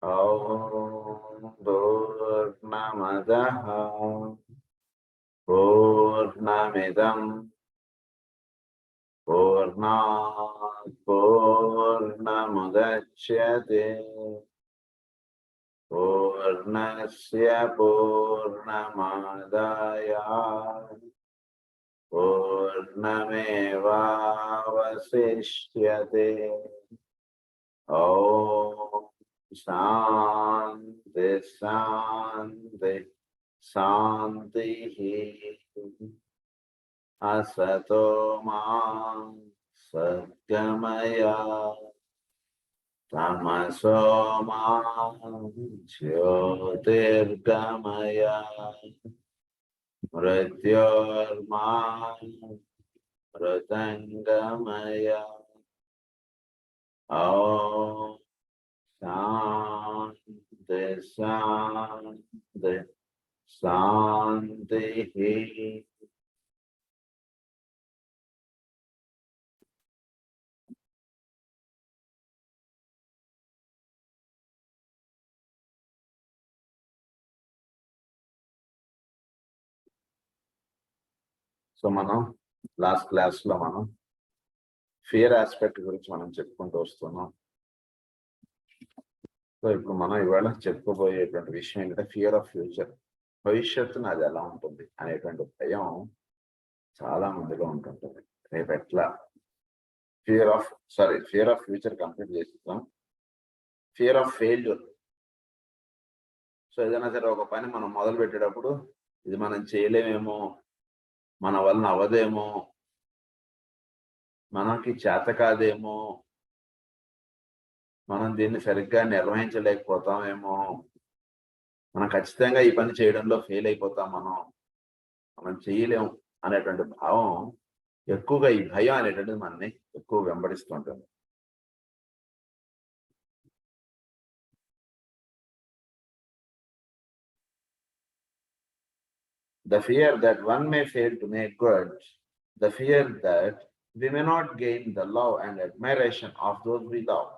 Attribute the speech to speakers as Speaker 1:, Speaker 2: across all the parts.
Speaker 1: ॐ पूर्णमदः पूर्णमिदं पूर्णात् पूर्णमुदच्यते पूर्णस्य पूर्णमादाय पूर्णमेवावशिष्यते। ॐ शान्ति शान्ति शान्तिः। असतो मा सद्गमय तमसो मा ज्योतिर्गमय मृत्योर्मा मृतङ्गमय। ॐ शान्ति शान्ति शान्तिः। సో మనం లాస్ట్ క్లాస్లో మనం ఫియర్ ఆస్పెక్ట్ గురించి మనం చెప్పుకుంటూ వస్తున్నాం. సో ఇప్పుడు మనం ఇవాళ చెప్పుకోబోయేటువంటి విషయం ఏంటంటే ఫియర్ ఆఫ్ ఫ్యూచర్. భవిష్యత్తును అది ఎలా ఉంటుంది అనేటువంటి భయం చాలా మందిలో ఉంటుంటుంది. రేపు ఎట్లా ఫియర్ ఆఫ్ ఫ్యూచర్ కంప్లీట్ చేస్తాం. Fear of failure. సో ఏదైనా సరే ఒక పని మనం మొదలు పెట్టేటప్పుడు ఇది మనం చేయలేమేమో, మన వలన అవ్వదేమో, మనకి చేత కాదేమో, మనం దీన్ని సరిగ్గా నిర్వహించలేకపోతామేమో, మనం ఖచ్చితంగా ఈ పని చేయడంలో ఫెయిల్ అయిపోతాం, మనం చేయలేము అనేటువంటి భావం ఎక్కువగా, ఈ భయం అనేటువంటిది మనని ఎక్కువ వెంబడిస్తుంటుంది. The fear that one may fail to make good, the fear that we may not gain the love and admiration of those we love.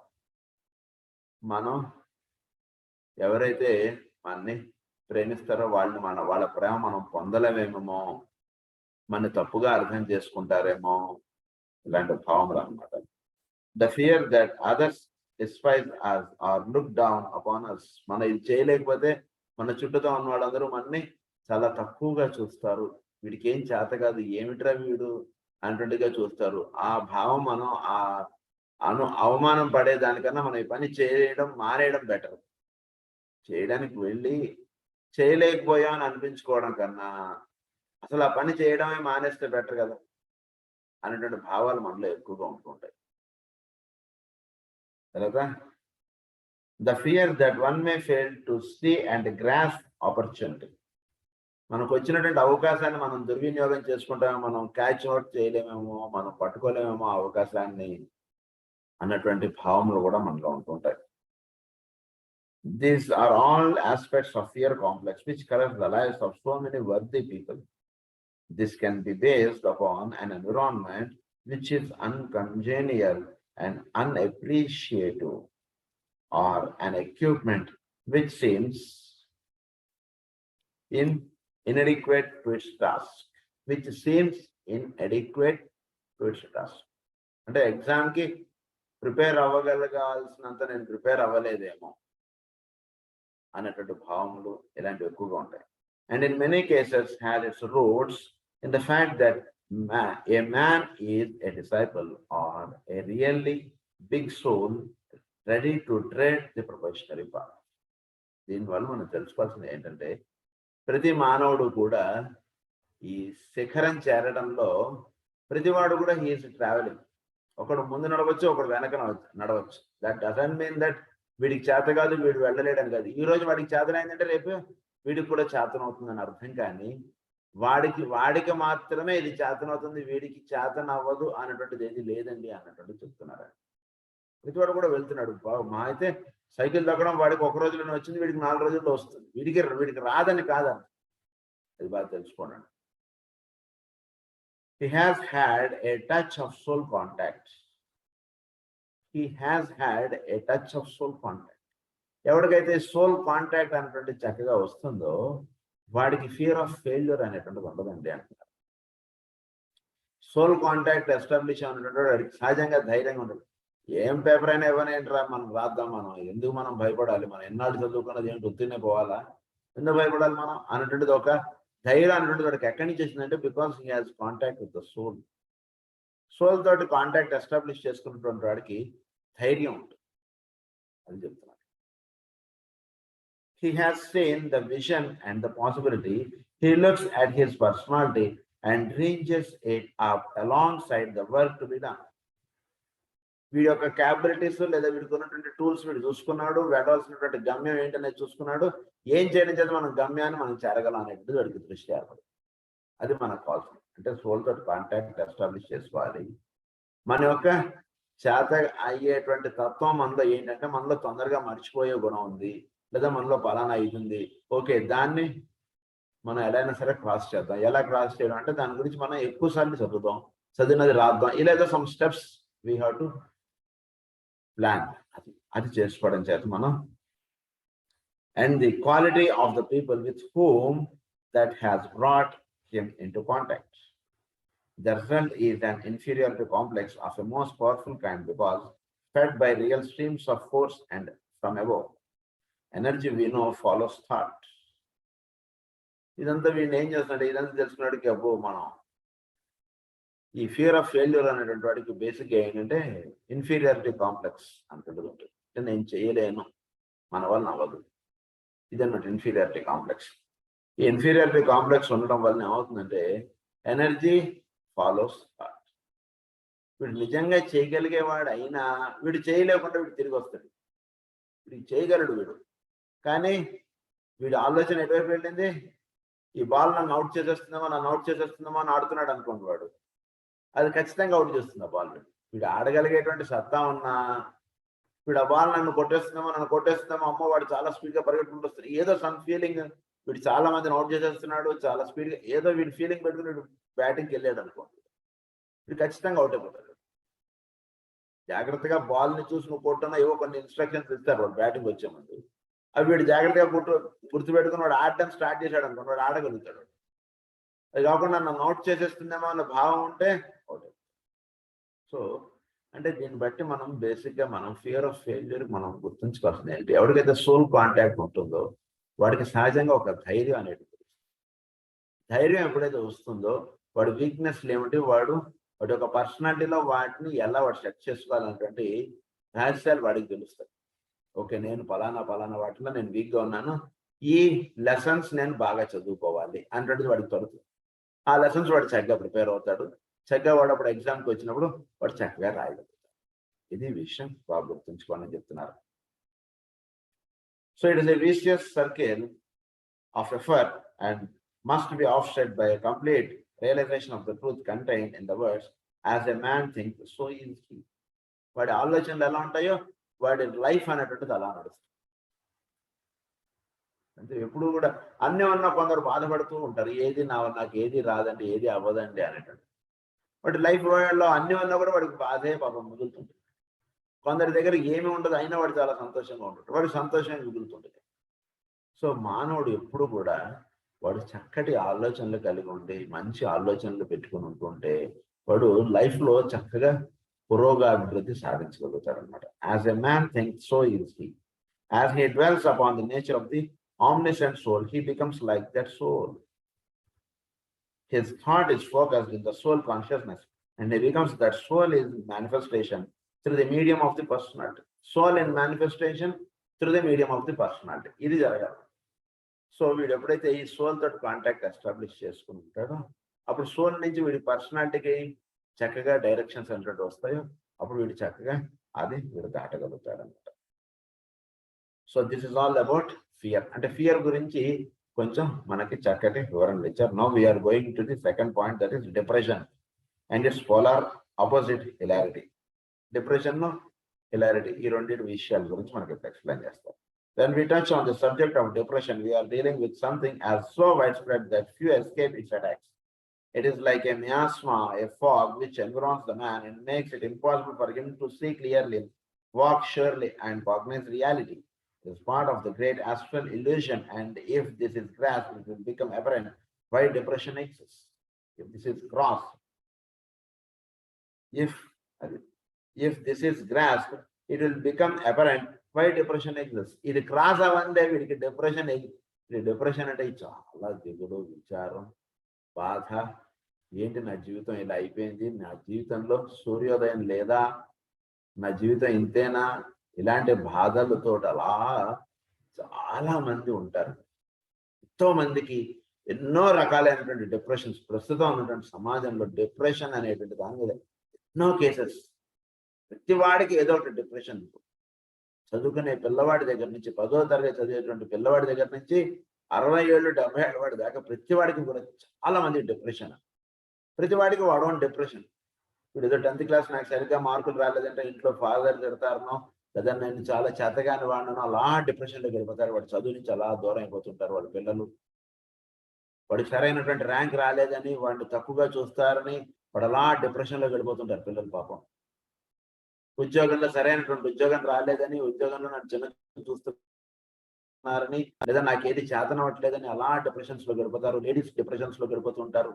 Speaker 1: మనం ఎవరైతే మనని ప్రేమిస్తారో వాళ్ళ ప్రేమ మనం పొందలేమేమో, మన తప్పుగా అర్థం చేసుకుంటారేమో, ఇలాంటి భావములు అన్నమాట. The fear that others despise us or look down upon us. మనం ఇది చేయలేకపోతే మన చుట్టూతో ఉన్న వాళ్ళందరూ మనని చాలా తక్కువగా చూస్తారు. వీడికి ఏం చేత కాదు, ఏమిట్రా వీడు అంటుండగా చూస్తారు. ఆ భావం మనం అవమానం పడేదానికన్నా మనం ఈ పని చేయడం మానేయడం బెటర్. చేయడానికి వెళ్ళి చేయలేకపోయాం అని అనిపించుకోవడం కన్నా అసలు ఆ పని చేయడమే మానేస్తే బెటర్ కదా అనేటువంటి భావాలు మనలో ఎక్కువగా ఉంటుంటాయి. కదా? The fear that one may fail to see and grasp opportunity. మనకు వచ్చినటువంటి అవకాశాన్ని మనం దుర్వినియోగం చేసుకుంటామో, మనం క్యాచ్ అవుట్ చేయలేమేమో, మనం పట్టుకోలేమేమో ఆ అవకాశాన్ని అన్నటువంటి భావములు కూడా మనలో ఉంటుంటాయి. These are all aspects of fear complex which corrupt the lives of so many worthy people. This can be based upon an environment which is uncongenial and unappreciative, or an equipment which seems inadequate to its task. అంటే ఎగ్జామ్కి prepare అవ్వగలగాల్సినంత నేను prepare అవ్వలేదేమో అనేటువంటి భావములు ఇలాంటివి ఎక్కువగా ఉంటాయి. And in many cases had its roots in the fact that a man is a disciple or a really big soul ready to tread the professional path. దీనివల్ల మనం తెలుసుకోవాల్సింది ఏంటంటే ప్రతి మానవుడు కూడా ఈ శిఖరం చేరడంలో ప్రతివాడు కూడా హీఈస్ ట్రావెలింగ్. ఒకడు ముందు నడవచ్చు, ఒకడు వెనక నడవచ్చు. దట్ డజంట్ మీన్ దట్ వీడికి చేత కాదు, వీడు వెళ్ళలేడని కాదు. ఈ రోజు వాడికి చేతనైందంటే రేపు వీడికి కూడా చేతనవుతుందని అర్థం. కానీ వాడికి మాత్రమే ఇది చేతనవుతుంది, వీడికి చేతనవ్వదు అన్నటువంటిది ఏది లేదండి అన్నట్టు చెప్తున్నారు. ప్రతివాడు కూడా వెళ్తున్నాడు. మా అయితే సైకిల్ తగ్గడం వాడికి ఒక రోజులోనే వచ్చింది, వీడికి 4 రోజుల్లో వస్తుంది. వీడికి రాదని కాదని అది బాగా తెలుసుకోండి. He has had a touch of soul contact. ఎవరికైతే సోల్ కాంటాక్ట్ అనేటువంటి చక్కగా వస్తుందో వాడికి ఫియర్ ఆఫ్ ఫెయిల్యూర్ అనేటువంటిది ఉండదండి అంటున్నారు. సోల్ కాంటాక్ట్ ఎస్టాబ్లిష్ అనేటువంటి వాడికి సహజంగా ధైర్యంగా ఉండదు. ఏం పేపర్ అయినా ఇవ్వనేంట్రా, మనం రాద్దాం, మనం ఎందుకు మనం భయపడాలి, మనం ఎన్నాళ్ళు చదువుకున్నది ఏంటి, ఉత్తీనే పోవాలా, ఎందుకు భయపడాలి మనం అనేటువంటిది ఒక ధైర్యం అనేటువంటిది వాడికి ఎక్కడి నుంచి వచ్చిందంటే because he has contact with the soul. Soul తోటి కాంటాక్ట్ ఎస్టాబ్లిష్ చేసుకున్నటువంటి వాడికి ధైర్యం ఉంటుంది, అది చెప్తున్నాను. He has seen the vision and the possibility. He looks at his personality and ranges it up alongside the work to be done. వీడి యొక్క capabilities లేదా వీడికి ఉన్నటువంటి టూల్స్ వీడు చూసుకున్నాడు, వెళ్ళాల్సినటువంటి గమ్యం ఏంటనేది చూసుకున్నాడు, ఏం చేయడం చేత మనం గమ్యాన్ని మనం చేరగలం అనేటువంటిది వాడికి దృష్టి ఏర్పడి, అది మనకు కావాల్సింది. అంటే సోల్ తోటి కాంటాక్ట్ ఎస్టాబ్లిష్ చేసుకోవాలి. మన యొక్క చేత అయ్యేటువంటి తత్వం మనలో ఏంటంటే, మనలో తొందరగా మర్చిపోయే గుణం ఉంది, లేదా మనలో పలానా అవుతుంది, ఓకే దాన్ని మనం ఎలా అయినా సరే క్రాస్ చేద్దాం. ఎలా క్రాస్ చేయడం అంటే దాని గురించి మనం ఎక్కువ సార్లు చదువుదాం, చదివినది రాద్దాం, ఇలా some steps we have to plan. అది చేసుకోవడం చేత మనం and the quality of the people with whom that has brought him in to contact. The result is an inferiority complex of a most powerful kind because fed by real streams of force and from above. Energy we know follows thought. ఇదంతా వీడిని ఏం చేస్తున్నాడు, ఇదంతా తెలుసుకున్నాడికి అబ్బో మనం ఈ fear of failure అనేటువంటి వాడికి బేసిక్గా ఏంటంటే ఇన్ఫీరియారిటీ కాంప్లెక్స్ అంటుంటుంది ఉంటుంది. అంటే నేను చేయలేను, మన వల్ల అవ్వదు, ఇదన్నమాట ఇన్ఫీరియారిటీ కాంప్లెక్స్. ఈ ఇన్ఫీరియారిటీ కాంప్లెక్స్ ఉండడం వల్ల ఏమవుతుందంటే ఎనర్జీ ఫాలోస్ థాట్. వీడు నిజంగా చేయగలిగేవాడు అయినా వీడు చేయలేకుండా వీడు తిరిగి వస్తాడు. వీడికి చేయగలడు వీడు, కానీ వీడి ఆలోచన ఎటువైపు వెళ్ళింది, ఈ బాల్ నన్ను అవుట్ చేసేస్తుందేమో, నన్ను అవుట్ చేసేస్తుందేమో అని ఆడుతున్నాడు అనుకోండి, వాడు అది ఖచ్చితంగా అవుట్ చేస్తుంది ఆ బాల్. వీడు ఆడగలిగేటువంటి సత్తా ఉన్నా వీడు ఆ బాల్ నన్ను కొట్టేస్తుందేమో, అమ్మో వాడు చాలా స్పీడ్గా పరిగెట్టుకుంటూ వస్తుంది, ఏదో సమ్ ఫీలింగ్, వీడు చాలా మందిని అవుట్ చేసేస్తున్నాడు చాలా స్పీడ్గా, ఏదో వీడి ఫీలింగ్ పెట్టుకుని వీడు బ్యాటింగ్కి వెళ్ళాడు అనుకోండి, వీడు ఖచ్చితంగా అవుట్ అయిపోతాడు. జాగ్రత్తగా బాల్ని చూసి నువ్వు కొట్టున్నా ఏవో కొన్ని ఇన్స్ట్రక్షన్స్ ఇస్తారు వాడు బ్యాటింగ్ వచ్చే ముందు, అవి వీడు జాగ్రత్తగా గుర్తుపెట్టుకుని వాడు ఆడటం స్టార్ట్ చేశాడు అనుకోండి, వాడు ఆడగలుగుతాడు. అది కాకుండా నన్ను అవుట్ చేసేస్తుందేమో అన్న భావం ఉంటే అవుట్. సో అంటే దీన్ని బట్టి మనం బేసిక్గా మనం ఫియర్ ఆఫ్ ఫెయిల్యూర్ మనం గుర్తుంచుకోవాల్సింది ఏంటి, ఎవరికైతే సోల్ కాంటాక్ట్ ఉంటుందో వాడికి సహజంగా ఒక ధైర్యం అనేది, ధైర్యం ఎప్పుడైతే వస్తుందో వాడి వీక్నెస్లు ఏమిటి, వాడి యొక్క పర్సనాలిటీలో వాటిని ఎలా వాడు సెట్ చేసుకోవాలనేటువంటి రహస్యాలు వాడికి తెలుస్తాయి. ఓకే నేను పలానా వాటిలో నేను వీక్గా ఉన్నాను, ఈ లెసన్స్ నేను బాగా చదువుకోవాలి అనేటువంటిది వాడికి తొలుతుంది. ఆ లెసన్స్ వాడు చక్కగా ప్రిపేర్ అవుతాడు, చక్కగా వాడు అప్పుడు ఎగ్జామ్కి వచ్చినప్పుడు వాడు చక్కగా రాయగలుగుతాడు. ఇది విషయం బాగా గుర్తుంచుకోవాలని చెప్తున్నారు. So it is a vicious circle of effort and must be offset by a complete realization of the truth contained in the words, as a man thinks, so is he. వాడి ఆలోచనలు ఎలా ఉంటాయో వాడి లైఫ్ అనేటువంటిది అలా నడుస్తుంది. అంటే ఎప్పుడు కూడా అన్నీ ఉన్నా కొందరు బాధపడుతూ ఉంటారు, ఏది నాకు ఏది రాదండి, ఏది అవ్వదండి అనేటువంటి. వాడి లైఫ్ లో అన్నీ ఉన్నా కూడా వాడికి బాధే పాపం మిగులుతుంటుంది. కొందరి దగ్గర ఏమి ఉండదు అయినా వాడు చాలా సంతోషంగా ఉంటుంది, వాడు సంతోషంగా మిగులుతుంటుంది. సో మానవుడు ఎప్పుడు కూడా వాడు చక్కటి ఆలోచనలు కలిగి ఉండి మంచి ఆలోచనలు పెట్టుకుని ఉంటుంటే వాడు లైఫ్లో చక్కగా పురోగాభివృద్ధి సాధించగలుగుతాడు అనమాట. As a man thinks so is he. As he dwells upon the nature of the omniscient soul, he becomes like that soul. His thought is focused in the soul consciousness, and he becomes that soul is manifestation through the medium of the personality. Soul in manifestation through the medium of the personality. ఇది జరగాలి. So వీడు ఎప్పుడైతే ఈ soul తోటి contact establish చేసుకుంటాడో అప్పుడు soul నుంచి వీడి పర్సనాలిటీకి చక్కగా డైరెక్షన్స్ అనేటువంటి వస్తాయో అప్పుడు వీడు చక్కగా అది వీడు దాటగలుగుతాడు అనమాట. So this is all about fear. అంటే ఫియర్ గురించి కొంచెం మనకి చక్కటి వివరణలు ఇచ్చారు. Now we're going to the second point, that is depression and its polar opposite hilarity. Depression hilarity ఈ రెండింటి విషయాల గురించి మనకి ఎక్స్ప్లెయిన్ చేస్తారు. When we touch on the subject of depression, we are dealing with something as so widespread that few escape its attacks. It is like a miasma, a fog which environments the man and makes it impossible for him to see clearly, walk surely, and cognize reality. It is part of the great astral illusion, and if this is grasped, it will become apparent why depression exists. If this is crossed, if if this is grasped, it will become apparent why depression exists. ఇది cross అవ్వందే వీడికి depression depression అంటే చాలా దిగులు విచారం బాధ ఏంటి నా జీవితం ఇలా అయిపోయింది నా జీవితంలో సూర్యోదయం లేదా నా జీవితం ఇంతేనా ఇలాంటి బాధలతో అలా చాలా మంది ఉంటారు ఎంతో మందికి ఎన్నో రకాలైనటువంటి డిప్రెషన్స్ ప్రస్తుతం ఉన్నటువంటి సమాజంలో డిప్రెషన్ అనేటువంటి దాని మీద ఎన్నో కేసెస్ ప్రతి వాడికి ఏదో ఒకటి డిప్రెషన్ చదువుకునే పిల్లవాడి దగ్గర నుంచి 10వ తరగతి చదివేటువంటి పిల్లవాడి దగ్గర నుంచి 60 ఏళ్ళు 70 ఏళ్ళ వాడి దాకా ప్రతి వాడికి కూడా చాలా మంది డిప్రెషన్ ప్రతి వాడికి వాడు డిప్రెషన్ ఇప్పుడు ఏదో 10th క్లాస్ నాకు సరిగ్గా మార్కులు రాలేదంటే ఇంట్లో ఫాదర్ తిడతారనో లేదా నేను చాలా చేతగాని వాడినో అలా డిప్రెషన్లోకి వెళ్ళిపోతారు వాడు చదువు నుంచి అలా దూరం అయిపోతుంటారు వాళ్ళ పిల్లలు వాడికి సరైనటువంటి ర్యాంక్ రాలేదని వాడిని తక్కువగా చూస్తారని వాడు అలా డిప్రెషన్లోకి వెళ్ళిపోతుంటారు పిల్లలు పాపం ఉద్యోగంలో సరైనటువంటి ఉద్యోగం రాలేదని ఉద్యోగంలో నన్ను చిన్న చూస్తున్నారని లేదా నాకేది చేతనవ్వట్లేదని అలా డిప్రెషన్స్ లో గడిపోతారు లేడీస్ డిప్రెషన్స్ లో గడిపోతుంటారు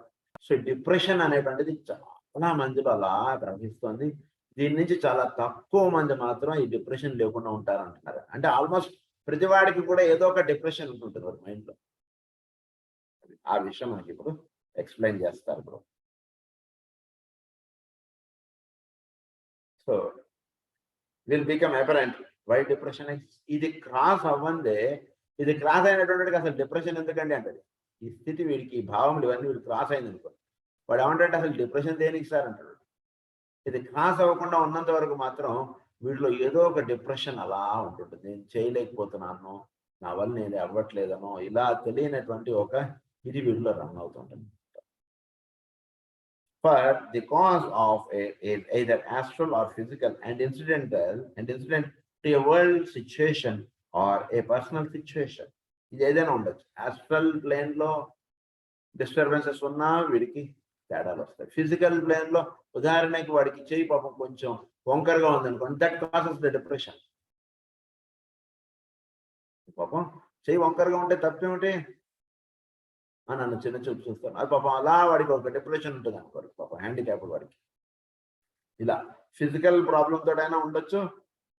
Speaker 1: సో డిప్రెషన్ అనేటువంటిది చాలా మందిలో అలా ప్రవహిస్తుంది దీని నుంచి చాలా తక్కువ మంది మాత్రం ఈ డిప్రెషన్ లేకుండా ఉంటారు అంటున్నారు అంటే ఆల్మోస్ట్ ప్రతి వాడికి కూడా ఏదో ఒక డిప్రెషన్ ఉంటుంది వారి మైండ్ లో ఆ విషయం మనకి ఇప్పుడు ఎక్స్ప్లెయిన్ చేస్తారు ఇప్పుడు so will become apparent why depression is ఇది క్రాస్ అవ్వందే ఇది క్రాస్ అయినటువంటి అసలు డిప్రెషన్ ఎందుకండి అంటది ఈ స్థితి వీడికి భావములు ఇవన్నీ వీడు క్రాస్ అయింది అనుకో వాడు ఏమంటే అసలు డిప్రెషన్ దేనికి సార్ అంటాడు ఇది క్రాస్ అవ్వకుండా ఉన్నంత వరకు మాత్రం వీడిలో ఏదో ఒక డిప్రెషన్ అలా ఉంటుంటుంది నేను చేయలేకపోతున్నాను నా వల్ల నేను అవ్వట్లేదనో ఇలా తెలియనటువంటి ఒక ఇది వీడిలో రన్ అవుతుంటుంది But the cause of it is either astral or physical and incident to a world situation or a personal situation. ఇది ఏదైనా ఉండొచ్చు ఆస్ట్రల్ ప్లేన్ లో డిస్టర్బెన్సెస్ ఉన్నా వీడికి తేడాలు వస్తాయి ఫిజికల్ ప్లేన్ లో ఉదాహరణకి వాడికి చేయి పాపం కొంచెం వంకరగా ఉందనుకోండి దట్ కాసెస్ ద డిప్రెషన్ పాపం చేయి వంకరగా ఉంటే తప్పేమిటి నన్ను చిన్న చూపు చూస్తాను అది పాపం అలా వాడికి ఒక డిప్రెషన్ ఉంటుంది అనుకోరు పాపం హ్యాండిక్యాప్డ్ వాడికి ఇలా ఫిజికల్ ప్రాబ్లమ్ తోటైనా ఉండొచ్చు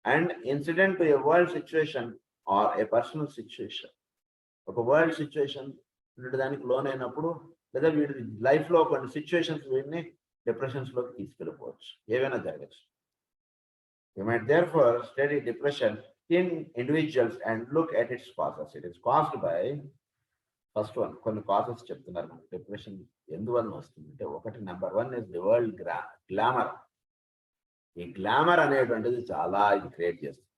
Speaker 1: and incident to A world situation or A personal situation ఒక వరల్డ్ సిచ్యువేషన్ దానికి లోన్ అయినప్పుడు లేదా వీడి లైఫ్ లో కొన్ని సిచ్యువేషన్స్ వీడిని డిప్రెషన్స్ లోకి తీసుకెళ్ళిపోవచ్చు ఏవైనా జరగచ్చు you might therefore study depression in individuals and look at its causes. It is caused by first one కొన్ని కాసెస్ చెప్తున్నారు మనకు డిప్రెషన్ ఎందువల్ల వస్తుంది అంటే ఒకటి number 1 is the world glamour ఈ గ్లామర్ అనేటువంటిది చాలా ఇది క్రియేట్ చేస్తుంది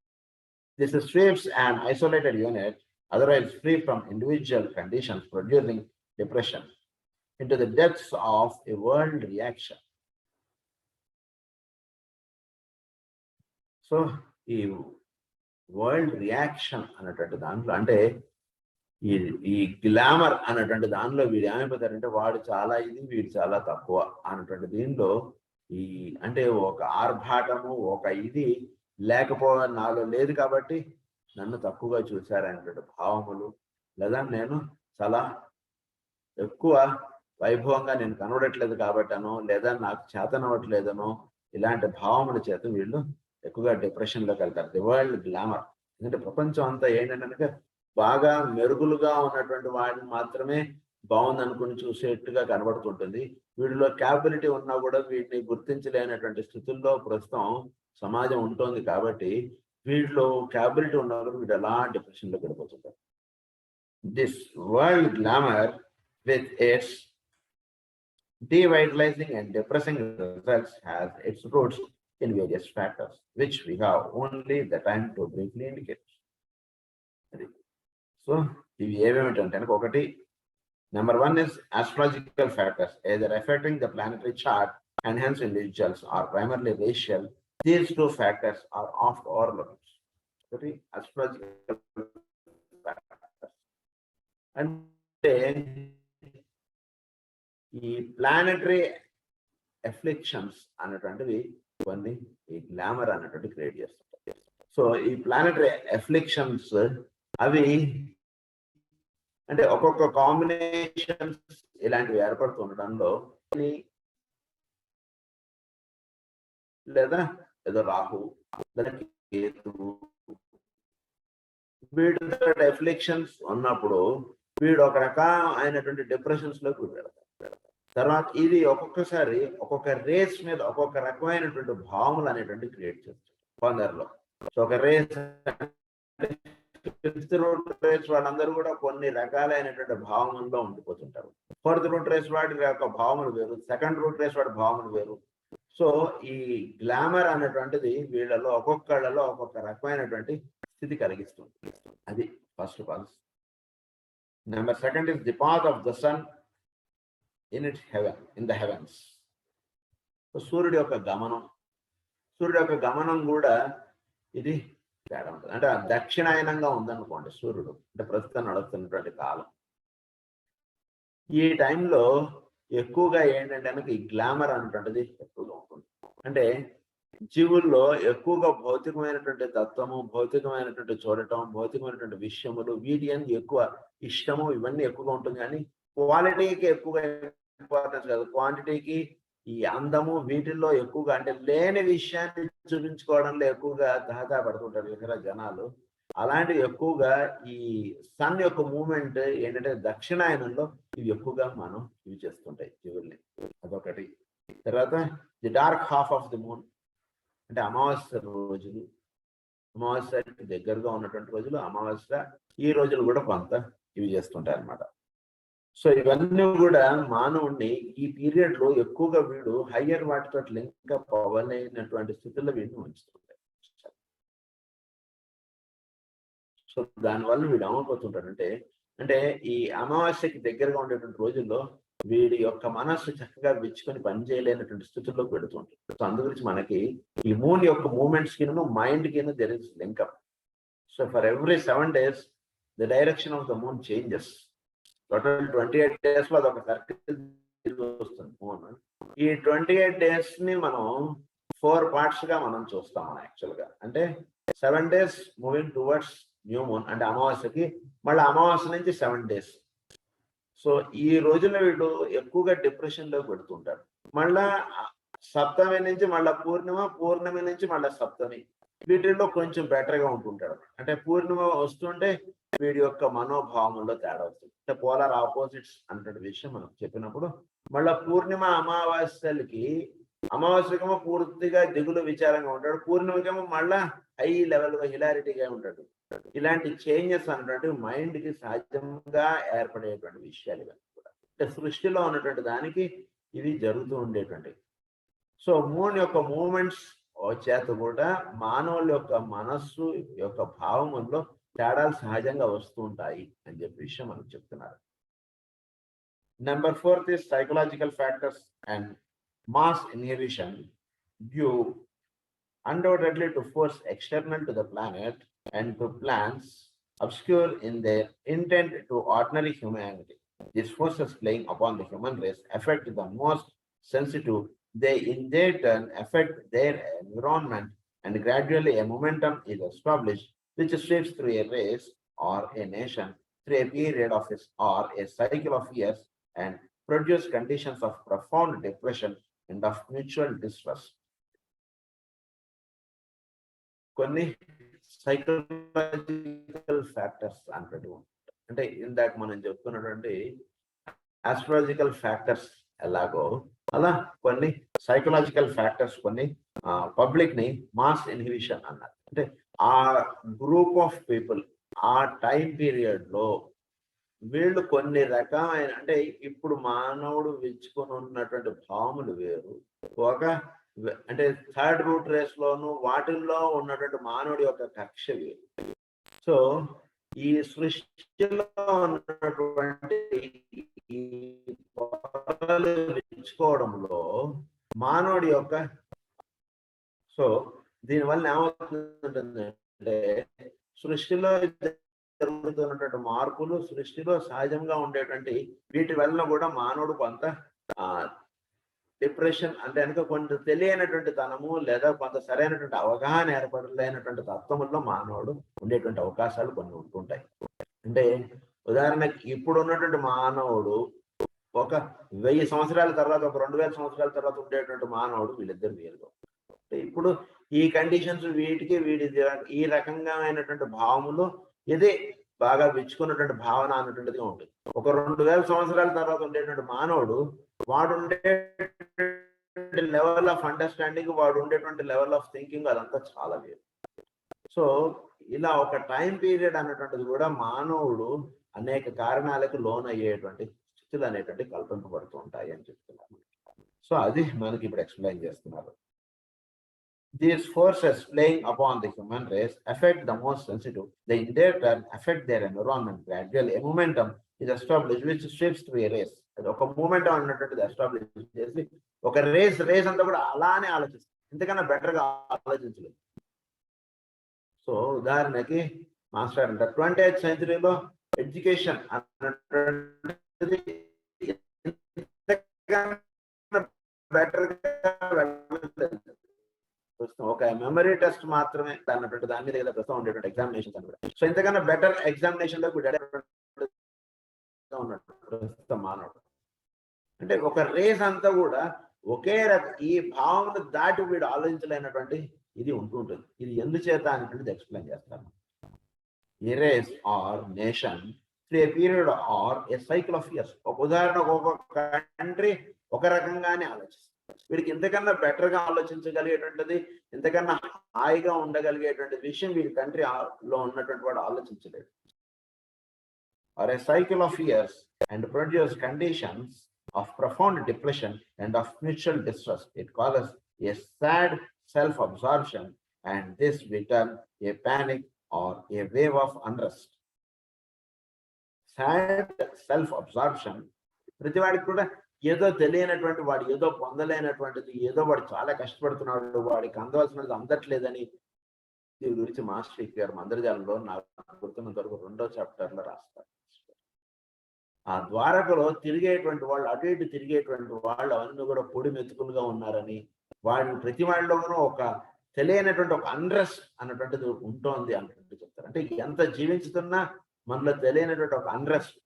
Speaker 1: this strips and isolated unit otherwise free from individual conditions producing depression into the depths of a world reaction so ఈ వరల్డ్ రియాక్షన్ అనేటువంటి దాంట్లో అంటే ఈ గ్లామర్ అన్నటువంటి దానిలో వీడు ఏమైపోతారంటే వాడు చాలా ఇది వీడు చాలా తక్కువ అన్నటువంటి దీనిలో ఈ అంటే ఒక ఆర్భాటము ఒక ఇది లేకపోవడం నాలో లేదు కాబట్టి నన్ను తక్కువగా చూశారనేటువంటి భావములు లేదా నేను చాలా ఎక్కువ వైభవంగా నేను కనబడట్లేదు కాబట్టనో లేదా నాకు చేతనవ్వట్లేదనో ఇలాంటి భావముల చేత వీళ్ళు ఎక్కువగా డిప్రెషన్లోకి వెళ్తారు ది వరల్డ్ గ్లామర్ ఎందుకంటే ప్రపంచం అంతా ఏంటంటే బాగా మెరుగులుగా ఉన్నటువంటి వాడిని మాత్రమే బాగుంది అనుకుని చూసేట్టుగా కనబడుతుంటుంది వీడిలో క్యాపబిలిటీ ఉన్నా కూడా వీటిని గుర్తించలేనటువంటి స్థితుల్లో ప్రస్తుతం సమాజం ఉంటుంది కాబట్టి వీటిలో క్యాపబిలిటీ ఉన్నా కూడా వీడు ఎలా డిప్రెషన్లో గడిపోతుంటారు this world glamour with its devitalizing and depressing results has its roots in various factors which we have only the time to briefly indicate. So ఇవి ఏమేమిటంటే ఒకటి number 1 is astrological factors either affecting the planetary chart and hence individuals are primarily racial. These two factors are oft overlooked. ఒకటి astrological factors అంటే ఈ planetary afflictions అనేటువంటివి కొన్ని ఈ glamour అనేటువంటి create చేస్తుంటాయి సో ఈ ప్లానెటరీ ఎఫ్లిక్షన్స్ అవి అంటే ఒక్కొక్క కాంబినేషన్స్ ఇలాంటివి ఏర్పడుతుండడంలో లేదా ఏదో రాహు లేదా కేతువు వీడు ఎఫ్లిక్షన్స్ ఉన్నప్పుడు వీడు ఒక రకమైనటువంటి డిప్రెషన్స్ లోకి వెళ్తాడు. తర్వాత ఇది ఒక్కొక్కసారి ఒక్కొక్క రేస్ మీద ఒక్కొక్క రకమైనటువంటి భావములు అనేటువంటి క్రియేట్ చేస్తుంది కొందరిలో. సో ఒక రేస్ ఫిఫ్త్ రూట్ రేస్ వాళ్ళందరూ కూడా కొన్ని రకాలైనటువంటి భావముల్లో ఉండిపోతుంటారు. ఫోర్త్ రూట్ రేస్ వాడి యొక్క భావములు వేరు, సెకండ్ రూట్ రేస్ వాడి భావములు వేరు. సో ఈ గ్లామర్ అనేటువంటిది వీళ్ళలో ఒక్కొక్కళ్ళలో ఒక్కొక్క రకమైనటువంటి స్థితి కలిగిస్తుంది. అది first pulse. Number second is the path of the sun in its heaven, in the heavens. సూర్యుడి యొక్క గమనం కూడా ఇది తేడా ఉంటుంది. అంటే దక్షిణాయనంగా ఉందనుకోండి సూర్యుడు, అంటే ప్రస్తుతం నడుస్తున్నటువంటి కాలం. ఈ టైంలో ఎక్కువగా ఏంటంటే ఈ గ్లామర్ అనేటువంటిది ఎక్కువగా ఉంటుంది. అంటే జీవుల్లో ఎక్కువగా భౌతికమైనటువంటి తత్వము, భౌతికమైనటువంటి చూడటం, భౌతికమైనటువంటి విషయములు, వీటి అని ఎక్కువ ఇష్టము, ఇవన్నీ ఎక్కువగా ఉంటుంది. కానీ క్వాలిటీకి ఎక్కువగా ఇంపార్టెన్స్ కాదు, క్వాంటిటీకి ఈ అందము వీటిల్లో ఎక్కువగా, అంటే లేని విషయాన్ని చూపించుకోవడంలో ఎక్కువగా పడుతుంటారు ఇక్కడ జనాలు. అలాంటివి ఎక్కువగా ఈ సన్ యొక్క మూమెంట్ ఏంటంటే దక్షిణాయనంలో ఇవి ఎక్కువగా మనం యూజ్ చేస్తుంటాయి జీవుల్ని. అదొకటి. తర్వాత the dark half of the moon, అంటే అమావాస్య రోజులు, అమావాస్యకి దగ్గరగా ఉన్నటువంటి రోజులు, అమావాస్య ఈ రోజులు కూడా కొంత యూజ్ చేస్తుంటాయి అన్నమాట. సో ఇవన్నీ కూడా మానవుడిని ఈ పీరియడ్ లో ఎక్కువగా వీడు హయ్యర్ వాటితో లింక్ అప్ అవ్వలేనటువంటి స్థితిలో వీడిని ఉంచుతుంటాయి. సో దానివల్ల వీడు ఏమైపోతుంటాడంటే, అంటే ఈ అమావాస్యకి దగ్గరగా ఉండేటువంటి రోజుల్లో వీడి యొక్క మనస్సు చక్కగా విచ్చుకొని పనిచేయలేనటువంటి స్థితుల్లోకి పెడుతుంటాడు. సో అందు గురించి మనకి ఈ మూన్ యొక్క మూమెంట్స్ కి మైండ్ కి there is link up. So for every 7 days the direction of the moon changes. Total 28 days లో అదొక సర్కిల్ వస్తుంది మూన్. ఈ 28 days ని మనం 4 parts గా మనం చూస్తాం మనం యాక్చువల్ గా. అంటే 7 days moving towards new moon, అంటే అమావాస్యకి, మళ్ళీ అమావాస్య నుంచి 7 days. సో ఈ రోజుల్లో వీళ్ళు ఎక్కువగా డిప్రెషన్ లో పెడుతుంటారు. మళ్ళా సప్తమి నుంచి మళ్ళా పూర్ణిమ నుంచి మళ్ళా సప్తమి, వీటిల్లో కొంచెం బెటర్ గా ఉంటుంటాడు. అంటే పూర్ణిమ వస్తుంటే వీడి యొక్క మనోభావంలో తేడా వస్తుంది. అంటే పోలార్ ఆపోజిట్స్ అన్నటువంటి విషయం మనం చెప్పినప్పుడు, మళ్ళా పూర్ణిమ అమావాస్యలకి, అమావాస్యకేమో పూర్తిగా దిగులు విచారంగా ఉంటాడు, పూర్ణిమకేమో మళ్ళా హై లెవెల్ గా హిలారిటీగా ఉంటాడు. ఇలాంటి చేంజెస్ అన్నటువంటి మైండ్ కి సహజంగా ఏర్పడేటువంటి విషయాలు ఇవన్నీ కూడా. అంటే సృష్టిలో ఉన్నటువంటి దానికి ఇది జరుగుతూ ఉండేటువంటి. సో మూన్ యొక్క మూమెంట్స్ చేత కూడా మానవుల యొక్క మనస్సు యొక్క భావముల్లో తేడాలు సహజంగా వస్తూ ఉంటాయి అని చెప్పి విషయం మనకు చెప్తున్నారు. Number 4 is psychological factors and mass inhibition due undoubtedly to force external to the planet and to plants obscure in their intent to ordinary humanity. These forces playing upon the human race affect the most sensitive. They in their turn affect their environment, and gradually a momentum is established which sweeps through a race or a nation through a period of or a cycle of years and produce conditions of profound depression and of mutual distrust. కొన్ని psychological factors అంటాడు. అంటే ఇందాక మనం చెప్తున్నటువంటి astrological factors ఎలాగో అలా కొన్ని psychological factors కొన్ని పబ్లిక్ ని మాస్ ఇన్హిబిషన్ అన్నారు. అంటే ఆ గ్రూప్ ఆఫ్ పీపుల్ ఆ టైం పీరియడ్ లో వీళ్ళు కొన్ని రకమైన, అంటే ఇప్పుడు మానవుడు విచ్చుకొని ఉన్నటువంటి భావములు వేరు, ఒక అంటే థర్డ్ రూట్ రేస్ లోను వాటిల్లో ఉన్నటువంటి మానవుడి యొక్క కక్ష వేరు. సో ఈ సృష్టిలో ఉన్నటువంటి ఈ విచ్చుకోవడంలో మానవుడి యొక్క, సో దీనివల్ల ఏమవుతుందంటే సృష్టిలో జరుగుతున్నటువంటి మార్పులు, సృష్టిలో సహజంగా ఉండేటువంటి వీటి వల్ల కూడా మానవుడు కొంత డిప్రెషన్ అంటే కనుక కొంత తెలియనటువంటి తనము లేదా కొంత సరైనటువంటి అవగాహన ఏర్పడలేనటువంటి తత్వముల్లో మానవుడు ఉండేటువంటి అవకాశాలు కొన్ని ఉంటుంటాయి. అంటే ఉదాహరణకి ఇప్పుడు ఉన్నటువంటి మానవుడు ఒక 1000 సంవత్సరాల తర్వాత, ఒక 2000 సంవత్సరాల తర్వాత ఉండేటువంటి మానవుడు వీళ్ళిద్దరు వేరుగా. ఇప్పుడు ఈ కండిషన్స్ వీటికి ఈ రకంగా అయినటువంటి భావములు ఇదే బాగా విచ్చుకున్నటువంటి భావన అన్నటువంటిదిగా ఉంటుంది. ఒక 2000 సంవత్సరాల తర్వాత ఉండేటువంటి మానవుడు వాడు ఉండే లెవెల్ ఆఫ్ అండర్స్టాండింగ్, వాడు ఉండేటువంటి లెవెల్ ఆఫ్ థింకింగ్ అదంతా చాలా వేరు. సో ఇలా ఒక టైం పీరియడ్ అన్నటువంటిది కూడా మానవుడు అనేక కారణాలకు లోన్ అయ్యేటువంటి స్థితులు అనేటువంటి కల్పింపబడుతూ ఉంటాయి అని చెప్తున్నారు. సో అది మనకి ఇప్పుడు ఎక్స్ప్లెయిన్ చేస్తున్నారు. These forces playing upon the human race affect the most sensitive. They in their turn affect their environment. Gradually, a momentum is established which shifts to a race. ఒక మూమెంటం అన్నటువంటిది establish చేసి ఒక race అంతా కూడా అలానే ఆలోచిస్తుంది, ఇంతకన్నా బెటర్గా ఆలోచించలేదు. సో ఉదాహరణకి మాస్టర్ అంటారు 20th సెంచరీలో ఎడ్యుకేషన్ అన్నటువంటిది బెటర్గా ఒక మెమరీ టెస్ట్ మాత్రమే అన్నటువంటి దాని మీద ఏదో ప్రస్తుతం ఉండేటువంటి ఎగ్జామినేషన్ అనమాట. సో ఇంతకన్నా బెటర్ ఎగ్జామినేషన్ లో ఉన్నట్టు ప్రస్తుతం మానవుడు అంటే ఒక రేస్ అంతా కూడా ఒకే ఈ భావన దాటి వీడు ఆలోచించలేనటువంటి ఇది ఉంటుంటుంది. ఇది ఎందుచేత అనేటువంటిది ఎక్స్ప్లెయిన్ చేస్తాను. A race or nation through a period or a cycle of years. ఒక ఉదాహరణ, ఒక్కొక్క కంట్రీ ఒక రకంగానే ఆలోచిస్తుంది. వీడికి ఇంతకన్నా బెటర్గా ఆలోచించగలిగేటువంటిది, ఇంతకన్నా హాయిగా ఉండగలిగేటువంటి విషయం వీడి కంట్రీ లో ఉన్నటువంటి వాడు ఆలోచించలేడు. Or a cycle of years and produce conditions of profound depression and of mutual distress. It causes a sad self-absorption, and this will turn a panic or a wave of unrest. Sad self-absorption, ప్రతివాడికి కూడా ఏదో తెలియనటువంటి వాడు, ఏదో పొందలేనటువంటిది, ఏదో వాడు చాలా కష్టపడుతున్నాడు, వాడికి అందవలసినది అందట్లేదని దీని గురించి మాస్టర్ గారు మందరజాలంలో నాకు గుర్తున్నంత వరకు 2వ చాప్టర్లో రాస్తారు. ఆ ద్వారకలో తిరిగేటువంటి వాళ్ళు, అటు ఇటు తిరిగేటువంటి వాళ్ళు అవన్నీ కూడా పొడి మెతుకులుగా ఉన్నారని, వాళ్ళు ప్రతి వాళ్ళలోనూ ఒక తెలియనటువంటి ఒక అన్రెస్ట్ అన్నటువంటిది ఉంటుంది అన్నట్టు చెప్తారు. అంటే ఎంత జీవించుతున్నా మనలో తెలియనటువంటి ఒక అన్రెస్ట్.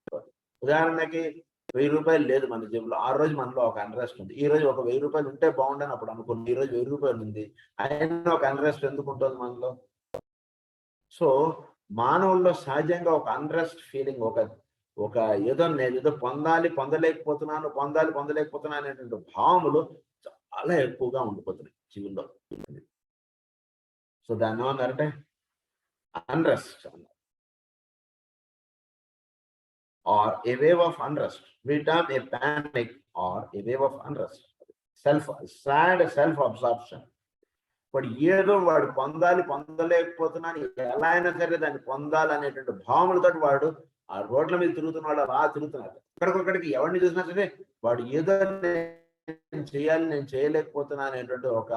Speaker 1: ఉదాహరణకి 1000 రూపాయలు లేదు మన జేబులో, ఆ రోజు మనలో ఒక అన్రెస్ట్ ఉంది. ఈ రోజు ఒక 1000 రూపాయలు ఉంటే బాగుండని అప్పుడు అనుకున్నాం, ఈ రోజు 1000 రూపాయలు ఉంది, అయినా ఒక అన్రెస్ట్ ఎందుకు ఉంటుంది మనలో? సో మానవుల్లో సహజంగా ఒక అన్రెస్ట్ ఫీలింగ్, ఒక ఏదో నేను ఏదో పొందలేకపోతున్నాను అనేటువంటి భావములు చాలా ఎక్కువగా ఉండిపోతున్నాయి జీవుల్లో. సో దాన్ని ఏమన్నారంటే అన్రెస్ట్ అన్నారు. or a wave of unrest. We term a panic or a wave of unrest. Sad self-absorption. వాడు ఏదో వాడు పొందలేకపోతున్నాను, ఎలా అయినా సరే దాన్ని పొందాలనేటువంటి భావములతో వాడు ఆ రోడ్ల మీద తిరుగుతున్నాడు, అలా తిరుగుతున్నారు. ఎక్కడికొక్కడికి ఎవరిని చూసినా సరే వాడు ఏదో నేను చేయాలి, నేను చేయలేకపోతున్నా అనేటువంటి ఒక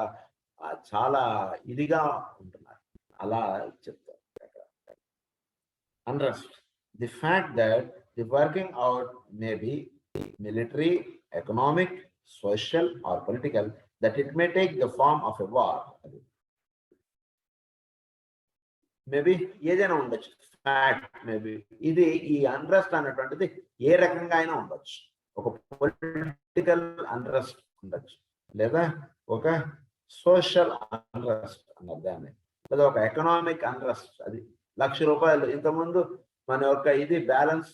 Speaker 1: చాలా ఇదిగా ఉంటున్నారు. అలా చెప్తారు unrest. The fact that the working out may be military, economic, social or political, that it may take the form of a war. Maybe ఏదైనా ఉండొచ్చు, ఫ్యాక్ట్ మేబీ ఇది ఈ అన్రెస్ట్ అనేటువంటిది ఏ రకంగా అయినా ఉండొచ్చు. ఒక పొలిటికల్ అన్రెస్ట్ ఉండొచ్చు, లేదా ఒక సోషల్ అన్రెస్ట్ అన్నది దాన్ని, లేదా ఒక ఎకనామిక్ అన్రెస్ట్. అది 1,00,000 రూపాయలు ఇంతకుముందు మన యొక్క ఇది బ్యాలెన్స్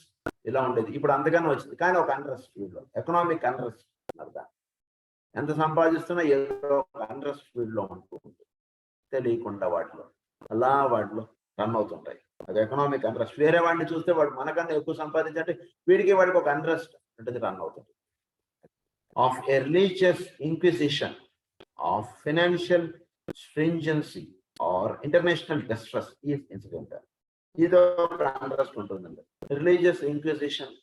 Speaker 1: ఇలా ఉండేది, ఇప్పుడు అంతగానే వచ్చింది, కానీ ఒక అన్రెస్ట్ ఫీల్డ్ లో ఎకనామిక్ అన్రెస్ట్ అన్నది దాన్ని. ఎంత సంపాదిస్తున్నా ఏదో ఒక అన్రెస్ట్ ఫీల్డ్ లో ఉంటుంది, తెలియకుండా వాటిలో రన్ అవుతుంటాయి. అది ఎకనామిక్ అన్రెస్ట్. వేరే వాడిని చూస్తే వాడు మనకన్నా ఎక్కువ సంపాదించంటే వాడికి ఒక అన్రెస్ట్ అంటే రన్ అవుతుంది. Of a religious inquisition, of financial stringency or international distress is incidental. ఇది ఒక అన్రెస్ట్ ఉంటుందండి. రిలీజియస్ ఇంక్విజిషన్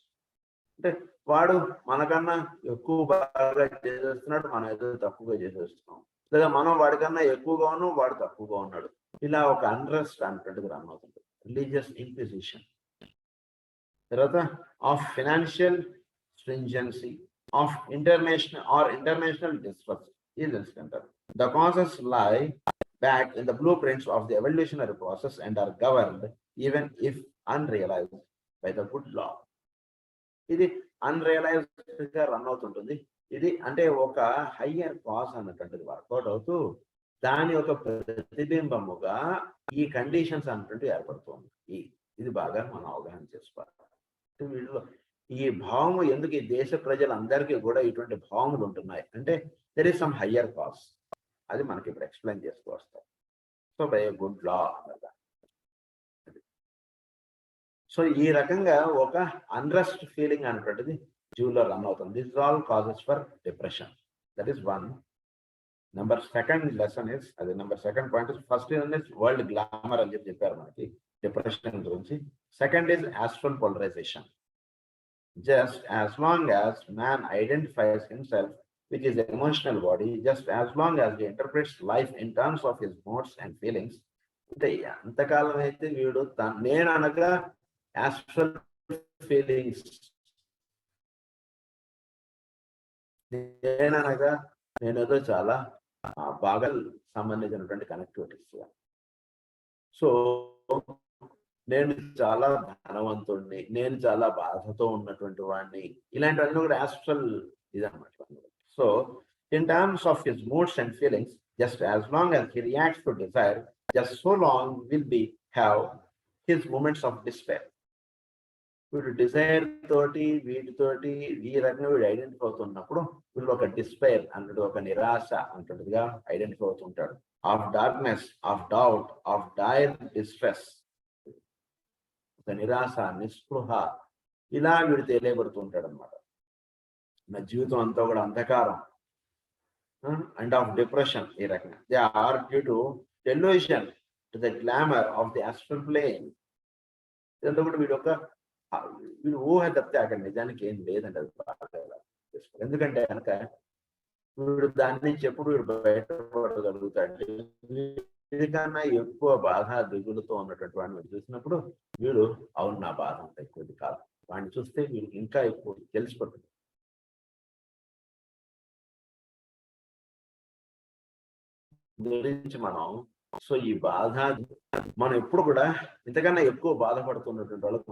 Speaker 1: అంటే వాడు మనకన్నా ఎక్కువ బాగా చేసేస్తున్నాడు, మనం ఏదో తక్కువగా చేసేస్తున్నాం, లేదా మనం వాడికన్నా ఎక్కువగా ఉన్నాం, వాడు తక్కువగా ఉన్నాడు. ఇలా ఒక అన్రెస్ట్ అనేటువంటిది రన్ అవుతుంది. Religious inquisition. తర్వాత of financial stringency of international distress is incidental. The causes lie back in the blueprints of the evolutionary process and are governed, even if unrealized, by the good law. ఇది unrealised గా run అవుతుంటుంది. ఇది అంటే ఒక higher cause అన్నటువంటిది work out అవుతూ దాని యొక్క ప్రతిబింబముగా ఈ కండిషన్స్ అన్నటువంటి ఏర్పడుతుంది. ఇది బాగా మనం అవగాహన చేసుకోవాలి. వీటిలో ఈ భావము ఎందుకు ఈ దేశ ప్రజలందరికీ కూడా ఇటువంటి భావములు ఉంటున్నాయి అంటే there is some higher cause. అది మనకి ఇప్పుడు ఎక్స్ప్లెయిన్ చేస్తూ వస్తాం. సో బై గుడ్ లా అనగా సో ఈ రకంగా ఒక అన్రెస్ట్ ఫీలింగ్ అనేటువంటిది జీవులో రన్ అవుతుంది. This all causes for depression. That is one. Number second lesson is అది number second point is first is world glamour అని చెప్పారు మనకి డిప్రెషన్ గురించి. Second is astral polarisation. Just as long as man identifies himself with his emotional body, just as long as he interprets life in terms of his moods and feelings, అంటే అంతకాలం అయితే వీడు నేను అనగా యాస్ట్రల్ ఫీలింగ్స్, నేననగా నేనేదో చాలా బాగా సంబంధించినటువంటి కనెక్టివిటీస్. సో నేను చాలా ధనవంతుడిని, నేను చాలా బాధతో ఉన్నటువంటి వాడిని, ఇలాంటివన్నీ కూడా యాస్ట్రల్ ఇదన్నమాట. So in terms of his moods and feelings, just as long as he reacts to desire, just so long will be have his moments of despair. వీడు డిజైర్ తోటి వీటితోటి ఈ రకంగా వీడు ఐడెంటిఫై అవుతున్నప్పుడు వీళ్ళు ఒక డిస్పైర్ అన్నట్టు ఒక నిరాశ అన్నట్టుగా ఐడెంటిఫై అవుతుంటాడు. Of darkness, of doubt, of dire distress, ఒక నిరాశ, నిస్పృహ, ఇలా వీడు తెలియబడుతుంటాడు అనమాట. నా జీవితం అంతా కూడా అంధకారం అండ్ ఆఫ్ డిప్రెషన్. ఈ రకంగా they are due to delusion to the glamour of the astral plane. ఇదంతా కూడా వీడు ఊహ తప్పితే అక్కడ నిజానికి ఏం లేదండి. అది ఎందుకంటే కనుక వీడు దాని నుంచి ఎప్పుడు వీడు బయటపడగలుగుతాడు. వీడికన్నా ఎక్కువ బాధ దిగులుతో ఉన్నటువంటి వాడిని వీడు చూసినప్పుడు వీడు అవును నా బాధ అంత ఎక్కువది కాదు, వాడిని చూస్తే వీడికి ఇంకా ఎక్కువ తెలిసిపోతుంది. గురించి మనం సో ఈ బాధ మనం ఎప్పుడు కూడా ఇంతకన్నా ఎక్కువ బాధపడుతున్నటువంటి వాళ్ళకు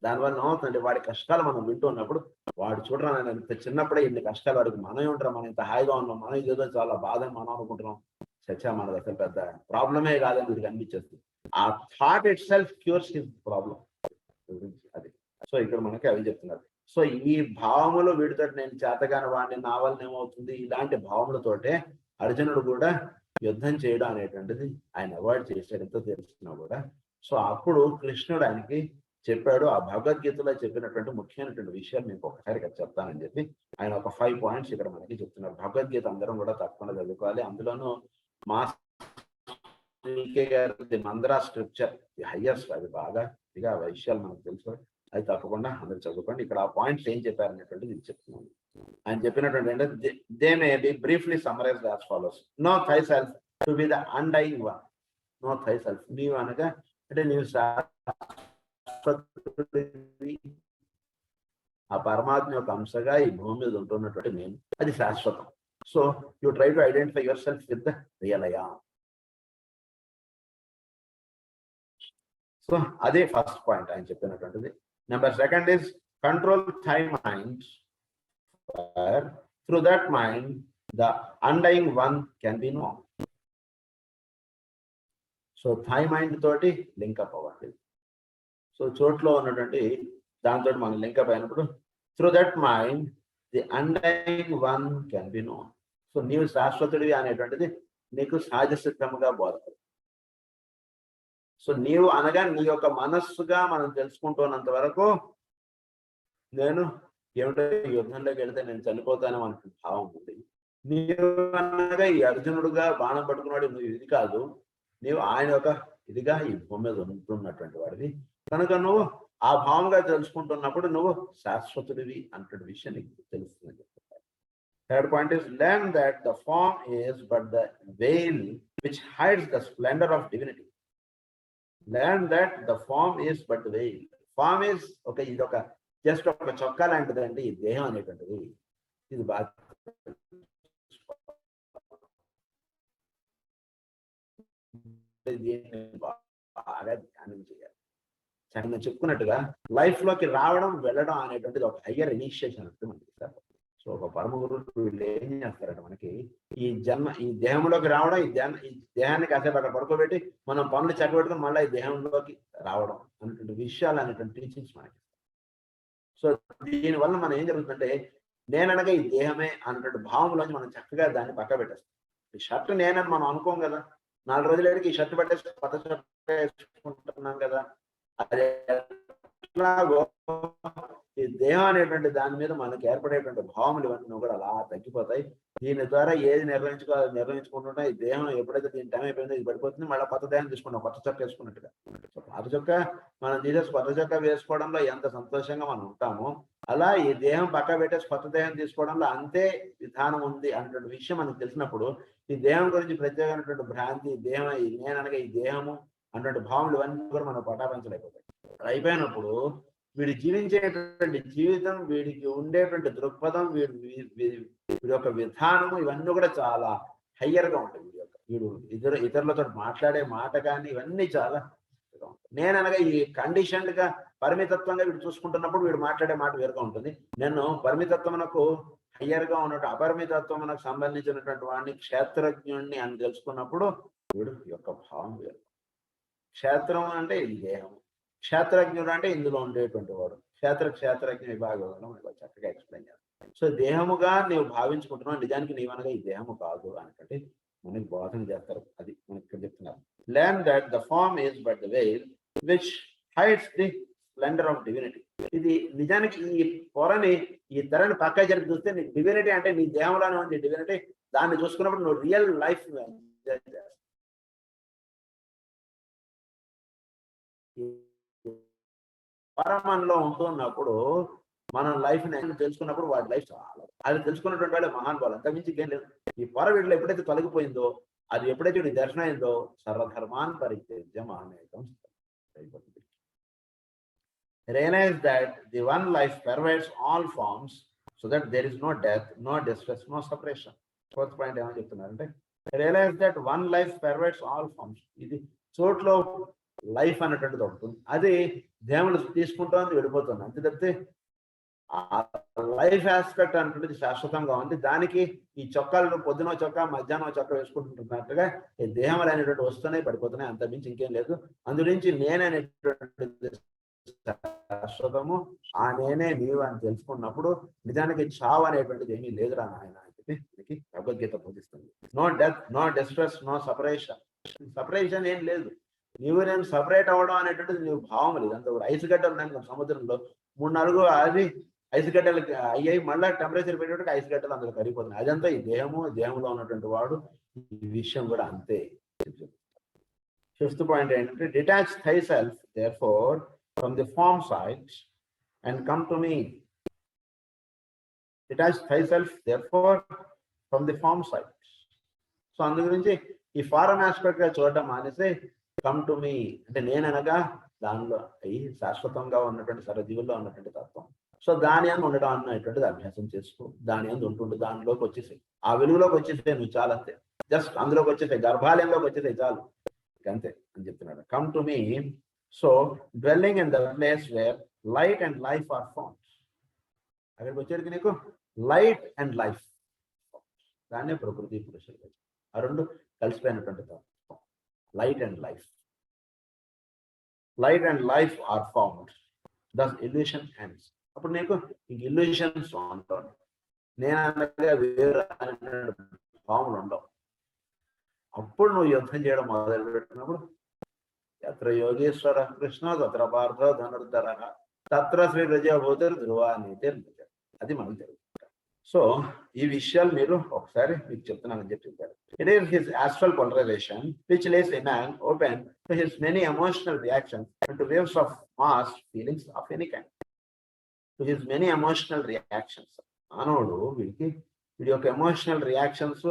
Speaker 1: దానివల్ల ఏమవుతుందంటే వాడి కష్టాలు మనం వింటూ ఉన్నప్పుడు వాడు చూడరా ఇంత చిన్నప్పుడే ఇన్ని కష్టాలు, వాడికి మనం ఉంటాం, మనం ఇంత హాయిగా ఉన్నాం, మనం ఏదో చాలా బాధ మనం అనుకుంటున్నాం, చచ్చా మనది అసలు పెద్ద ప్రాబ్లమే కాదని వీడికి అనిపించేస్తుంది. ఆ thought itself cures his problem. అది సో ఇక్కడ మనకి అవి చెప్తున్నారు. సో ఈ భావములు వీటితో నేను చేతగాని వాడిని, నా వల్ల ఏమవుతుంది, ఇలాంటి భావములతోటే అర్జునుడు కూడా యుద్ధం చేయడం అనేటువంటిది ఆయన అవాయిడ్ చేశాడు ఎంతో తెలుసుకున్నా కూడా. సో అప్పుడు కృష్ణుడు ఆయనకి చెప్పాడు, ఆ భగవద్గీతలో చెప్పినటువంటి ముఖ్యమైనటువంటి విషయాలు మీకు ఒకసారి ఇక్కడ చెప్తానని చెప్పి ఆయన ఒక 5 పాయింట్స్ ఇక్కడ మనకి చెప్తున్నారు. భగవద్గీత అందరం కూడా తప్పకుండా చదువుకోవాలి. అందులోనూ మా మంద్రా స్క్రిప్చర్ హైయెస్ట్, అది బాగా ఇక విషయాలు మనకు తెలుసు, అది తప్పకుండా అందరూ చదువుకోండి. ఇక్కడ ఆ పాయింట్స్ ఏం చెప్పారనేటువంటిది ఇది చెప్తున్నాను. ఆయన చెప్పినటువంటి ఏంటంటే they may be briefly summarised as follows. Know thyself to be the undying one. Know thyself, నీవు అనగా అంటే నీవు ఆ పరమాత్మ యొక్క అంశగా ఈ భూమి మీద ఉంటున్నటువంటి నేను, అది శాశ్వతం. So you try to identify yourself with the real I am. So అదే ఫస్ట్ పాయింట్ ఆయన చెప్పినటువంటిది. Number second is control thy mind, through that mind the undying one can be known. So thy mind తోటి link up అవ్వండి. So చోట్లో ఉన్నటువంటి దాంతో మనం link up అయినప్పుడు through that mind the undying one can be known. So నీవు శాశ్వతుడివి అనేటువంటిది నీకు సహజ సిద్ధముగా బోధపడు. సో నీవు అనగా నీ యొక్క మనస్సుగా మనం తెలుసుకుంటున్నంత వరకు నేను ఏమిటో యుద్ధంలోకి వెళితే నేను చనిపోతాను అనుకునే భావం ఉంది. నీవు అనగా ఈ అర్జునుడుగా బాణం పట్టుకున్నాడు, నువ్వు ఇది కాదు, నీవు ఆయన యొక్క ఇదిగా ఈ భూమి మీద ఉంటున్నటువంటి వాడివి కనుక నువ్వు ఆ భావంగా తెలుసుకుంటున్నప్పుడు నువ్వు శాశ్వతుడివి అన్నటువంటి విషయం నీకు తెలుస్తుందని చెప్తున్నారు. Third point is learn that the form is but the veil which hides the splendour of divinity. Learn that the form is but the veil. Form is ఇది ఒక జస్ట్ ఒక చొక్కా లాంటిదండి ఈ దేహం అనేటువంటిది. ఇది బాగా బాగా ధ్యానం చేయాలి. నేను చెప్పుకున్నట్టుగా లైఫ్ లోకి రావడం వెళ్ళడం అనేటువంటిది ఒక హయ్యర్ ఇనిషియేషన్ అంటే మనకి సార్. సో ఒక పరమ గురువు వీళ్ళు ఏం చేస్తారంటే మనకి ఈ దేహంలోకి రావడం, ఈ దేహాన్ని కాసేపు అక్కడ పడుకోబెట్టి మనం పనులు చక్కబెట్టుకుని మళ్ళీ ఈ దేహంలోకి రావడం అనేటువంటి విషయాలు అనేటువంటి టీచింగ్స్ మనకి. సో దీనివల్ల మనం ఏం జరుగుతుందంటే నేననగా ఈ దేహమే అన్నటువంటి భావంలోంచి మనం చక్కగా దాన్ని పక్క పెట్టేస్తాం. ఈ షర్ట్ నేనని మనం అనుకోం కదా. 4 రోజులకి ఈ షర్ట్ పట్టేసి కొత్త షర్ట్ వేసుకుంటున్నాం కదా. అది ఎట్లాగో ఈ దేహం అనేటువంటి దాని మీద మనకి ఏర్పడేటువంటి భావములు ఇవన్నీ కూడా అలా తగ్గిపోతాయి. దీని ద్వారా ఏది నిర్వహించుకుంటున్నా ఈ దేహం ఎప్పుడైతే దీని టైం అయిపోయిందో ఇది పడిపోతుంది. మళ్ళీ కొత్త దేహం తీసుకున్నాం, కొత్త చొక్క వేసుకున్నట్టుగా. పాత చొక్క మనం తీసేసి కొత్త చొక్క వేసుకోవడంలో ఎంత సంతోషంగా మనం ఉంటామో, అలా ఈ దేహం పక్క పెట్టేసి కొత్త దేహం తీసుకోవడంలో అంతే విధానం ఉంది అన్నటువంటి విషయం మనకు తెలిసినప్పుడు ఈ దేహం గురించి ప్రత్యేకమైనటువంటి భ్రాంతి, దేహం నేననగా ఈ దేహము అన్నటువంటి భావములు ఇవన్నీ కూడా మనం పటాపంచలేకపోతాయి. అయిపోయినప్పుడు వీడు జీవించేటువంటి జీవితం, వీడికి ఉండేటువంటి దృక్పథం, వీడి యొక్క విధానము ఇవన్నీ కూడా చాలా హయ్యర్ గా ఉంటాయి. వీడు ఇతరులతో మాట్లాడే మాట కానీ ఇవన్నీ చాలా నేననగా ఈ కండిషన్డ్ గా పరిమితత్వంగా వీడు చూసుకుంటున్నప్పుడు వీడు మాట్లాడే మాట వేరుగా ఉంటుంది. నేను పరిమితత్వమునకు హయ్యర్ గా ఉన్నట్టు అపరిమితత్వమునకు సంబంధించినటువంటి వాడిని క్షేత్రజ్ఞుణ్ణి అని తెలుసుకున్నప్పుడు వీడు యొక్క భావం వేరు. క్షేత్రం అంటే ఇది దేహం, క్షేత్రజ్ఞుడు అంటే ఇందులో ఉండేటువంటి వాడు. క్షేత్రజ్ఞ విభాగంలో మనకు చక్కగా ఎక్స్ప్లెయిన్ చేస్తాం. సో దేహముగా నీవు భావించుకుంటున్నావు, నిజానికి నీవనగా ఈ దేహము కాదు అనుకంటే మనకి బోధన చేస్తారు. అది మనకి చెప్తున్నారు. Learn that the form is but the veil which hides the splendour of divinity. ఇది నిజానికి ఈ పొరని, ఈ తెరని పక్క జరిపి చూస్తే నీ డివినిటీ అంటే నీ దేహంలోనే ఉంది డివినిటీ. దాన్ని చూసుకున్నప్పుడు నువ్వు రియల్ లైఫ్ ఎంజాయ్ చేస్తావు. పరమంలో ఉంటున్నప్పుడు మనం లైఫ్ తెలుసుకున్నప్పుడు వాడి లైఫ్ చాలా అది తెలుసుకున్నటువంటి వాళ్ళే మహానుభావులు. అంతకుమించి ఇంకేం లేదు. ఈ పొర వీటిలో ఎప్పుడైతే తొలగిపోయిందో, అది ఎప్పుడైతే వీడి దర్శనం అయిందో, సర్వధర్మాన్ పరిత్యజ్య మామేకం అయిపోతుంది. Realize that the one life pervades all forms so that there is no death, no distress, no separation. Fourth point ఏమని చెప్తున్నారంటే realise that one life pervades all forms. ఇది చోట్లో లైఫ్ అనేటువంటిది ఉంటుంది, అది దేవుడు తీసుకుంటుంది, వెళ్ళిపోతుంది. అంతే తప్పితే ఆ లైఫ్ ఆస్పెక్ట్ అనేటువంటిది శాశ్వతంగా ఉంది. దానికి ఈ చొక్కాలు పొద్దున చొక్కా మధ్యాహ్నం చొక్కా వేసుకుంటున్నట్టుగా ఈ దేహములు అనేటువంటి వస్తున్నాయి, పడిపోతున్నాయి. అంత మించి ఇంకేం లేదు. అందుగురించి నేననేటువంటి శాశ్వతము, ఆ నేనే నీవు అని తెలుసుకున్నప్పుడు నిజానికి చావు అనేటువంటిది ఏమీ లేదురా నాయన అని చెప్పి మనకి భగవద్గీత బోధిస్తుంది. No death, no distress, no separation. Separation ఏం లేదు. నీవు నేను సపరేట్ అవ్వడం అనేటువంటిది నీవు భావం లేదు. అంత ఐసు గడ్డలు ఉన్నాయి సముద్రంలో, 3-4 అది ఐసు గడ్డలు అయ్యాయి, మళ్ళీ టెంపరేచర్ పెట్టేటప్పుడు ఐసు గడ్డలు అందులో కరిగిపోతున్నాయి. అదంతా ఈ దేహంలో ఉన్నటువంటి వాడు. ఈ విషయం కూడా అంతే. ఫిఫ్త్ పాయింట్ ఏంటంటే detach thyself therefore from the form sides and come to me. Detach thyself therefore from the form sides. So అందు గురించి ఈ ఫారెన్ ఆస్పెక్ట్ గా చూడటం మానేసి కమ్ టు మీ అంటే నేననగా దానిలో ఈ శాశ్వతంగా ఉన్నటువంటి సర్వజీవుల్లో ఉన్నటువంటి తత్వం. సో దాని అని ఉండడం అన్నటువంటిది అభ్యాసం చేసుకో. దాని అని ఉంటుండే దానిలోకి వచ్చేసాయి, ఆ వెలుగులోకి వచ్చేసాయి, నువ్వు చాలు అంతే. జస్ట్ అందులోకి వచ్చేసాయి, గర్భాలయంలోకి వచ్చేసాయి చాలు, అంతే అని చెప్తున్నాడు. Come to me. So, dwelling in the place where light and life are found. అక్కడికి వచ్చేటికి నీకు లైట్ అండ్ లైఫ్, దాన్నే ప్రకృతి పురుషులు, ఆ రెండు కలిసిపోయినటువంటి తత్వం. Light and life are found, thus illusion ends. అప్పుడు నీకు ఇంక ఇల్యూషన్స్ ఉంటాను, నేను అనగా వేరు అనేటువంటి భావములు ఉండవు. అప్పుడు నువ్వు యుద్ధం చేయడం మొదలు పెట్టినప్పుడు ఎత్ర యోగేశ్వర కృష్ణ తత్ర పార్థ ధనుర్ధర తత్ర శ్రీ రజభూతులు ధ్రువానీతి. అది మనకు జరుగుతుంది. సో ఈ విషయాలు మీరు ఒకసారి మీకు చెప్తున్నానని చెప్పి చెప్పారు. It is his astral polarization which lays a man open to his many emotional reactions and to waves of mass feelings of any kind. To his many emotional reactions. మానవుడు వీడి యొక్క emotional reactions,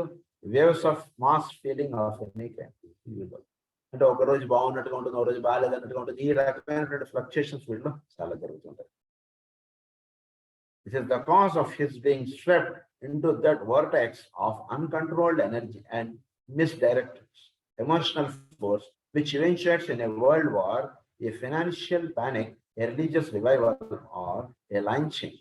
Speaker 1: waves of mass feeling of any kind. అంటే ఒక రోజు బాగున్నట్టుగా ఉంటుంది, ఒక రోజు బాగాలేదన్నట్టుగా ఉంటుంది. ఈ రకమైనటువంటి ఫ్లక్చుయేషన్స్ వీళ్ళు చాలా జరుగుతుంటాయి. This is the cause of his being swept into that vortex of uncontrolled energy and misdirected emotional force, which eventuates in a world war, a financial panic, a religious revival, or a lynching.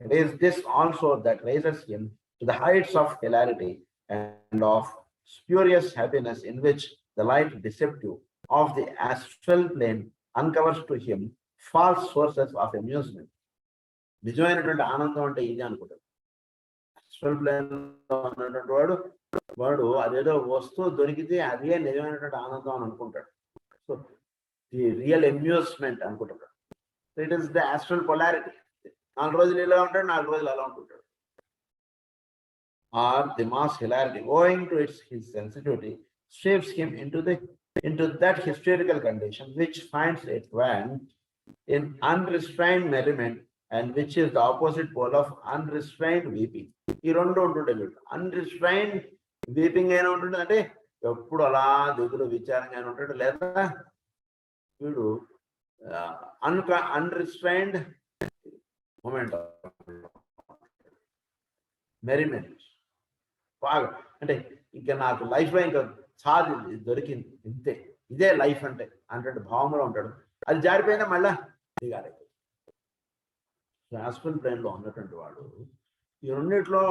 Speaker 1: It is this also that raises him to the heights of hilarity and of spurious happiness, in which the light deceptive of the astral plane uncovers to him false sources of amusement. నిజమైనటువంటి ఆనందం అంటే ఇది అనుకుంటారు. Astral plane లో ఉన్నటువంటి వాడు వాడు అదేదో వస్తువు దొరికితే అదే నిజమైనటువంటి ఆనందం అని అనుకుంటాడు. సో ది రియల్ అమ్యూస్మెంట్ అనుకుంటాడు. So it is the astral polarity. 4 రోజులు ఇలా ఉంటాడు, 4 రోజులు అలా ఉంటుంటాడు. Or the mass hilarity, owing to his sensitivity, sweeps him into that hysterical condition which finds it when in unrestrained merriment, and which is the opposite pole of unrestrained weeping. ఈ రెండు ఉంటుంటాయి. అన్రిస్ట్రైన్డ్ weeping అయినా ఉంటుంది, అంటే ఎప్పుడు అలా దిగులు విచారంగా అయినా ఉంటాడు, లేదా వీడు అన్రిస్ట్రైన్డ్ మూమెంట్ మెరిమెంట్ బాగా, అంటే ఇంకా నాకు లైఫ్లో ఇంకా చాలు దొరికింది, ఇంతే, ఇదే లైఫ్ అంటే అంటే భావంలో ఉంటాడు. అది జారిపోయినా మళ్ళా దిగాలి. ఆస్ట్రల్ ప్లేన్ లో ఉన్నటువంటి వాడు ఈ రెండిట్లో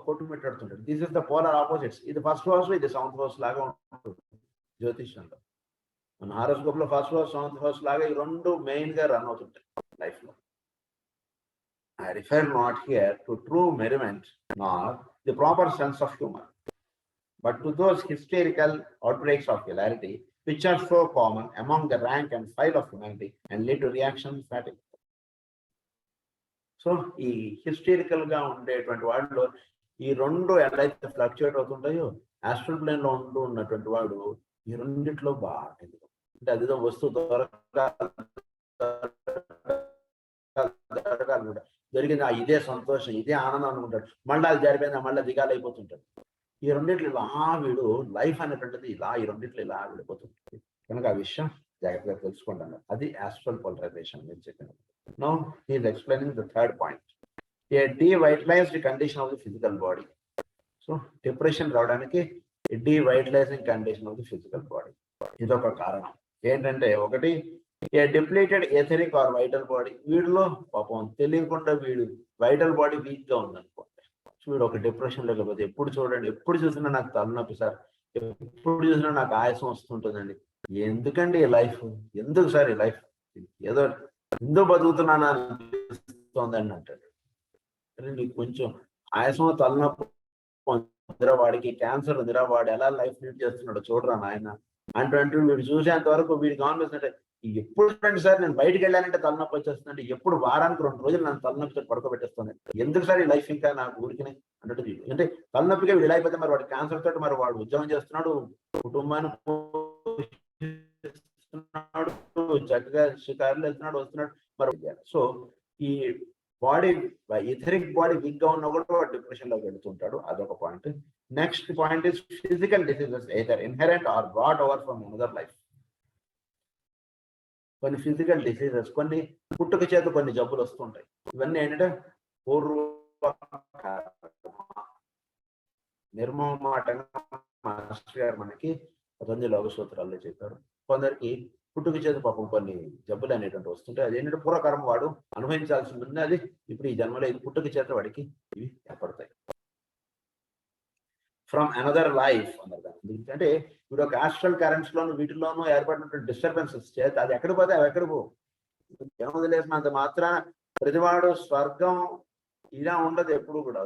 Speaker 1: కొట్టుమిట్టాడుతుంటాడు. This is the polar opposites. ఇది ఫస్ట్ హౌస్, ఇది సెవెంత్ హౌస్ లాగా ఉంటుంది జ్యోతిష్యంలో. మన హారోస్కోప్ లో ఫస్ట్ హౌస్, సెవెంత్ హౌస్ లాగా ఈ రెండు మెయిన్ గా రన్ అవుతుంటాయి లైఫ్ లో. I refer not here to true merriment nor the proper sense of humor, but to those hysterical outbreaks of hilarity which are so common among the rank and file of humanity and lead to reaction fatigue. So ఈ historical గా ఉండేటువంటి వాళ్ళు ఈ రెండు ఎలా అయితే fluctuate అవుతుంటాయో, astral plane లో ఉన్నటువంటి వాడు ఈ రెండిట్లో బాగా, అంటే అదేదో వస్తువు దొరికింది, ఇదే సంతోషం, ఇదే ఆనందం అనుకుంటాడు. మళ్ళీ అది జరిపోయిందా మళ్ళీ దిగాలైపోతుంటాడు. ఈ రెండిట్లు ఇలా వీడు లైఫ్ అనేటువంటిది ఇలా ఈ రెండిట్లు ఇలా వెళ్ళిపోతుంటుంది. కనుక ఆ విషయం జాగ్రత్తగా తెలుసుకుంటాను. అది ఆస్ట్రల్ పోలరైజేషన్ మీరు చెప్పిన. Now he is explaining the third point, a devitalized condition of the physical body. So depression రావడానికి devitalizing condition of the physical body ఇదొక కారణం. ఏంటంటే ఒకటి, a depleted etheric or vital body. వీడిలో పాపం తెలియకుండా వీడు వైటల్ బాడీ వీక్ గా ఉందనుకోండి, వీడు ఒక డిప్రెషన్ లేకపోతే ఎప్పుడు చూడండి, ఎప్పుడు చూసినా నాకు తలనొప్పి సార్, ఎప్పుడు చూసినా నాకు ఆయాసం వస్తుంటుందండి, ఎందుకండి ఈ లైఫ్, ఎందుకు సార్ ఈ లైఫ్, ఏదో ఎందుకు బతుకుతున్నాను అనిపిస్తోందని అంటాడు. నీకు కొంచెం ఆయాసం తలనొప్పి వాడికి క్యాన్సర్ ఉందిరా, వాడు ఎలా లైఫ్ లీడ్ చేస్తున్నాడో చూడరా నాయన అంటూ వీడు చూసేంత వరకు వీడికి అనిపిస్తుంటే, ఎప్పుడు చూడండి సార్ నేను బయటకు వెళ్ళానంటే తలనొప్పి వచ్చేస్తుందండి, ఎప్పుడు వారానికి 2 రోజులు నన్ను తలనొప్పితో పడుకోబెట్టేస్తుంది, ఎందుకు సార్ ఈ లైఫ్ ఇంకా నాకు ఊరికినే అంటే. అంటే తలనొప్పిగా వీడు అయిపోతే మరి వాడు క్యాన్సర్ తోటి మరి వాడు ఉద్యోగం చేస్తున్నాడు, కుటుంబాన్ని చక్కగా షికారులు వెళ్తున్నాడు, వస్తున్నాడు మరి. సో ఈ బాడీ ఎథరిక్ బాడీ వీక్ గా ఉన్నా కూడా వాడు డిప్రెషన్ లోకి వెళ్తుంటాడు. అదొక point. Next point is physical diseases either inherent or brought over from another life. కొన్ని ఫిజికల్ డిసీజెస్, కొన్ని పుట్టుక చేత కొన్ని జబ్బులు వస్తుంటాయి. ఇవన్నీ ఏంటంటే నిర్మమాటంగా మాస్టర్ గారు మనకి 19 యోగ సూత్రాల్లో చెప్పారు. కొందరికి పుట్టుక చేత పాపం కొన్ని జబ్బులు అనేటువంటి వస్తుంటాయి. అదేంటంటే పూర్వకర్మ వాడు అనుభవించాల్సి ఉంది, అది ఇప్పుడు ఈ జన్మలో ఇది పుట్టుక చేత వాడికి ఇవి ఏర్పడతాయి. ఫ్రమ్ అనదర్ లైఫ్ అన్నారు. అంటే ఇప్పుడు ఒక ఆస్ట్రల్ కరెంట్స్ లోను వీటిలోనూ ఏర్పడినటువంటి డిస్టర్బెన్సెస్ చేత అది ఎక్కడ పోతే అవి ఎక్కడ పో, ఏమొదిలేసినంత మాత్రాన ప్రతివాడు స్వర్గం ఇలా ఉండదు ఎప్పుడు కూడా.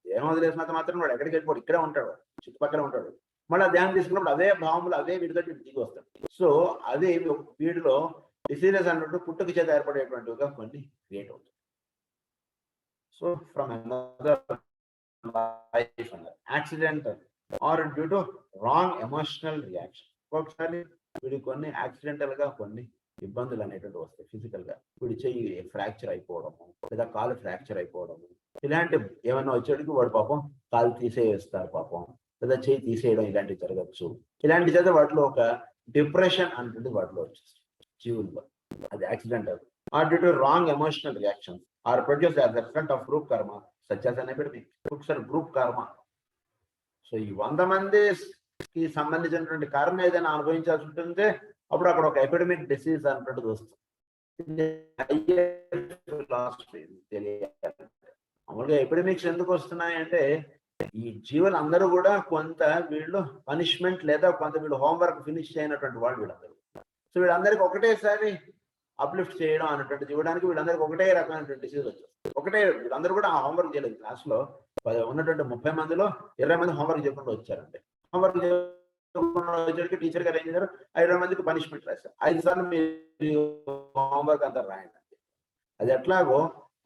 Speaker 1: ఏమొదిలేసినంత మాత్రం వాడు ఎక్కడికి వెళ్ళిపోడు, ఇక్కడే ఉంటాడు, చుట్టుపక్కల ఉంటాడు. మళ్ళీ ధ్యానం తీసుకున్నప్పుడు అదే భావములు అదే వీడితో దిగి వస్తాడు. సో అదే వీడిలో డిసీజెస్ అన్నట్టు పుట్టుక చేత ఏర్పడేటువంటివిగా కొన్ని క్రియేట్ అవుతాయి. సో ఫ్రమ్ అనదర్ లైఫ్ అన్నారు, accidental or due to wrong emotional reaction. ఒకసారి వీడికి కొన్ని యాక్సిడెంటల్ గా కొన్ని ఇబ్బందులు అనేటువంటి వస్తాయి ఫిజికల్ గా. వీడి చెయ్యి ఫ్రాక్చర్ అయిపోవడము, లేదా కాలు ఫ్రాక్చర్ అయిపోవడము, ఇలాంటి ఏమైనా వచ్చేటికి వాడు పాపం కాలు తీసేస్తారు పాపం, లేదా చేయి తీసేయడం, ఇలాంటివి జరగచ్చు. ఇలాంటి చేత వాటిలో ఒక డిప్రెషన్ అనేది వాటిలో వచ్చేస్తుంది జీవుల్లో, అది accidental. Or due to wrong emotional reaction, are produced as a result of group karma, such as an epidemic. Books are group karma. So ఈ 100 మందికి సంబంధించినటువంటి కర్మ ఏదైనా అనుభవించాల్సి ఉంటుంటే అప్పుడు అక్కడ ఒక ఎపిడమిక్ డిసీజ్ అన్నట్టు వస్తుంది. మామూలుగా ఎపిడమిక్స్ ఎందుకు వస్తున్నాయి అంటే ఈ జీవులు అందరూ కూడా కొంత వీళ్ళు పనిష్మెంట్ లేదా కొంత వీళ్ళు హోంవర్క్ ఫినిష్ చేయనటువంటి వాళ్ళు వీళ్ళందరూ. సో వీళ్ళందరికీ ఒకటేసారి అప్లిఫ్ట్ చేయడం అన్నటువంటి ఇవ్వడానికి వీళ్ళందరికీ ఒకటే రకమైనటువంటి డిసీజ్ వచ్చింది. ఒకటే వీళ్ళందరూ కూడా ఆ హోంవర్క్ చేయలేదు. క్లాస్లో ఉన్నటువంటి 30 మందిలో 20 మంది హోంవర్క్ చేయకుండా వచ్చారంటే హోంవర్క్ వచ్చేటికి టీచర్ గారు ఏం చేశారు, 20 మందికి పనిష్మెంట్ రాశారు. 5 సార్లు మీరు హోంవర్క్ అంతా రాయండి. అది ఎట్లాగో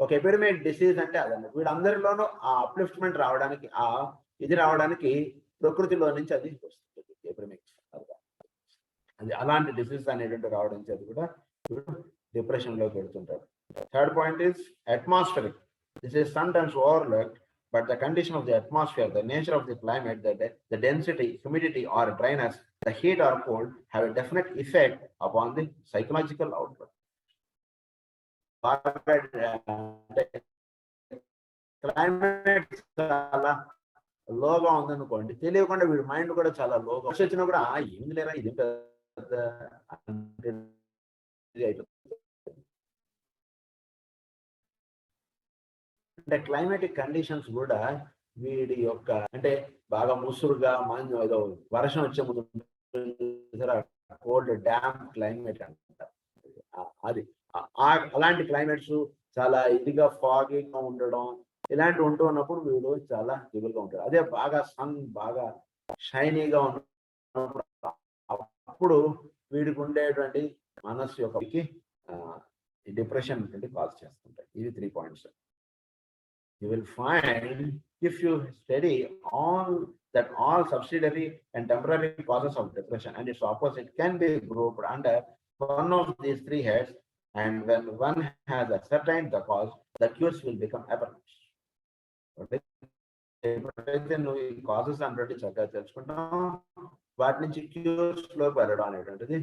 Speaker 1: ఒక ఎపిడమిక్ డిసీజ్ అంటే అదన్నమాట. వీళ్ళందరిలోనూ ఆ అప్లిఫ్ట్మెంట్ రావడానికి ఆ ఇది రావడానికి ప్రకృతిలో నుంచి అది వస్తుంది ఎపిడమిక్స్. అది అలాంటి డిసీజ్ అనేటువంటి రావడం చేతి కూడా డిప్రెషన్ లోకి వెళ్తుంటారు. Third point is atmospheric. This is sometimes overlooked, but the condition of the atmosphere, the nature of the climate, the density, humidity or dryness, the heat or cold have a definite effect upon the psychological output. Climate చాలా లోగా ఉందనుకోండి, తెలియకుండా వీడి mind కూడా చాలా లోగా వచ్చినా కూడా ఏమి లేరా ఇది అంటే క్లైమేటిక్ కండిషన్స్ కూడా వీడి యొక్క అంటే బాగా ముసురుగా మంచు ఏదో వర్షం వచ్చే ముందు కోల్డ్ డ్యామ్ క్లైమేట్ అంటారు. అది అలాంటి క్లైమేట్స్ చాలా ఇదిగా ఫాగీగా ఉండడం ఇలాంటివి ఉంటూ ఉన్నప్పుడు వీడు చాలా దిగులుగా ఉంటాడు. అదే బాగా సన్ బాగా షైనీగా ఉన్నప్పుడు అప్పుడు వీడికి ఉండేటువంటి మనస్సు యొక్క డిప్రెషన్ కాజ్ చేస్తుంటాయి. ఇవి 3 points. You will find, if you study all subsidiary and temporary causes of depression and its opposite can be grouped under one of these 3 heads, and when one has ascertained the cause, the cures will become apparent. ఎప్పుడైతే నువ్వు ఈ causes అంటే చక్కగా తెలుసుకుంటాం, వాటి నుంచి cures లోకి వెళ్ళడం అనేటువంటిది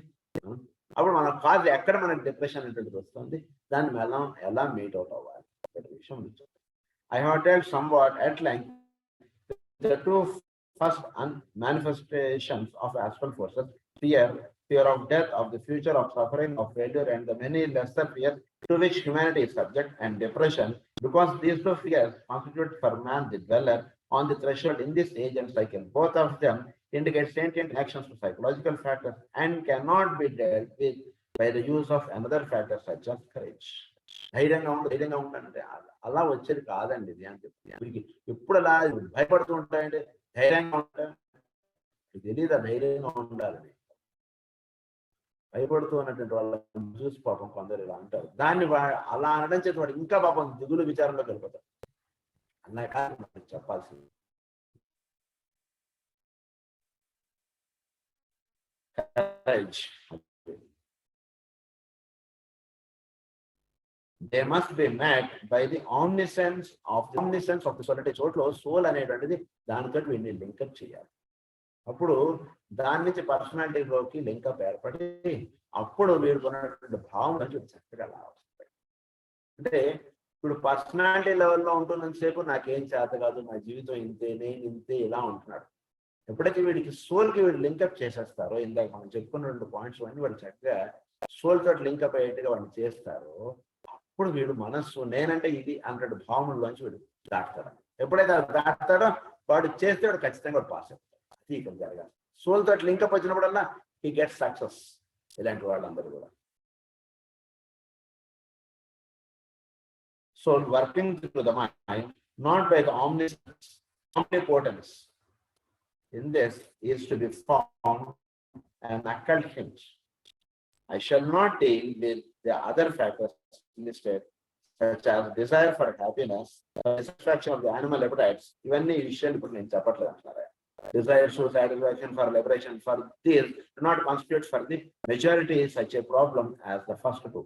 Speaker 1: అప్పుడు మన కాజ్ ఎక్కడ మనకు డిప్రెషన్ అనేటువంటిది వస్తుంది, దాన్ని ఎలా మీట్ అవుట్ అవ్వాలి అనే విషయం నుంచి I have told somewhat at length the 2 first manifestations of astral forces: fear of death, of the future, of suffering, of failure, and the many lesser fears to which humanity is subject, and depression, because these 2 fears constitute for man the dweller on the threshold in this age and cycle. Both of them indicate sentient actions to psychological factors and cannot be dealt with by the use of another factor such as courage. ధైర్యంగా ఉంటానంటే అలా వచ్చేది కాదండి ఇది అని చెప్పి ఎప్పుడు అలా భయపడుతూ ఉంటాయంటే ధైర్యంగా ఉంటా తెలీదా ధైర్యంగా ఉండాలని. భయపడుతూ ఉన్నటువంటి వాళ్ళని చూసి పాపం కొందరు ఇలా అంటారు. దాన్ని అలా అనడం చేతి వాడు ఇంకా పాపం దిగులు విచారంలోకి వెళ్ళిపోతారు. అలా కాదు మనకి చెప్పాల్సింది. They must be met by the omniscience of the soul. అంటే చోట్ల సోల్ అనేటువంటిది దానితో వీడిని లింకప్ చేయాలి. అప్పుడు దాని నుంచి పర్సనాలిటీలోకి లింకప్ ఏర్పడి అప్పుడు వీడుకున్నటువంటి భావం నుంచి చక్కగా వస్తాయి. అంటే ఇప్పుడు పర్సనాలిటీ లెవెల్లో ఉంటున్నంతసేపు నాకేం చేత కాదు, నా జీవితం ఇంతే, నేను ఇంతే ఇలా ఉంటున్నాడు. ఎప్పుడైతే వీడికి సోల్కి వీడు లింకప్ చేసేస్తారో, ఇందాక మనం చెప్పుకున్న 2 పాయింట్స్ అన్ని వాడు చక్కగా సోల్ తోటి లింకప్ అయ్యేట్టుగా వాడిని చేస్తారో అప్పుడు వీడు మనస్సు నేనంటే ఇది అన్నట్టు భావనలోంచి వీడు దాటుతాడు. ఎప్పుడైతే దాటుతాడో వాడు చేస్తే వాడు ఖచ్చితంగా వాడు పాస్ అవుతాడు. అది ఇక్కడ జరగాలి. సోల్ తోటి లింకప్ వచ్చినప్పుడల్లా హీ గెట్స్ సక్సెస్. ఇలాంటి వాళ్ళందరూ కూడా soul working through the mind, not by the omnipotence. In this is to be found an occult hint. I shall not deal with the other factors listed, such as desire for happiness, satisfaction of the animal appetites. ఇవన్నీ ఈ విషయాలు ఇప్పుడు నేను చెప్పట్లేదు అంటున్నారా. Desires for satisfaction, for liberation, for these do not constitute for the majority such a problem as the first 2.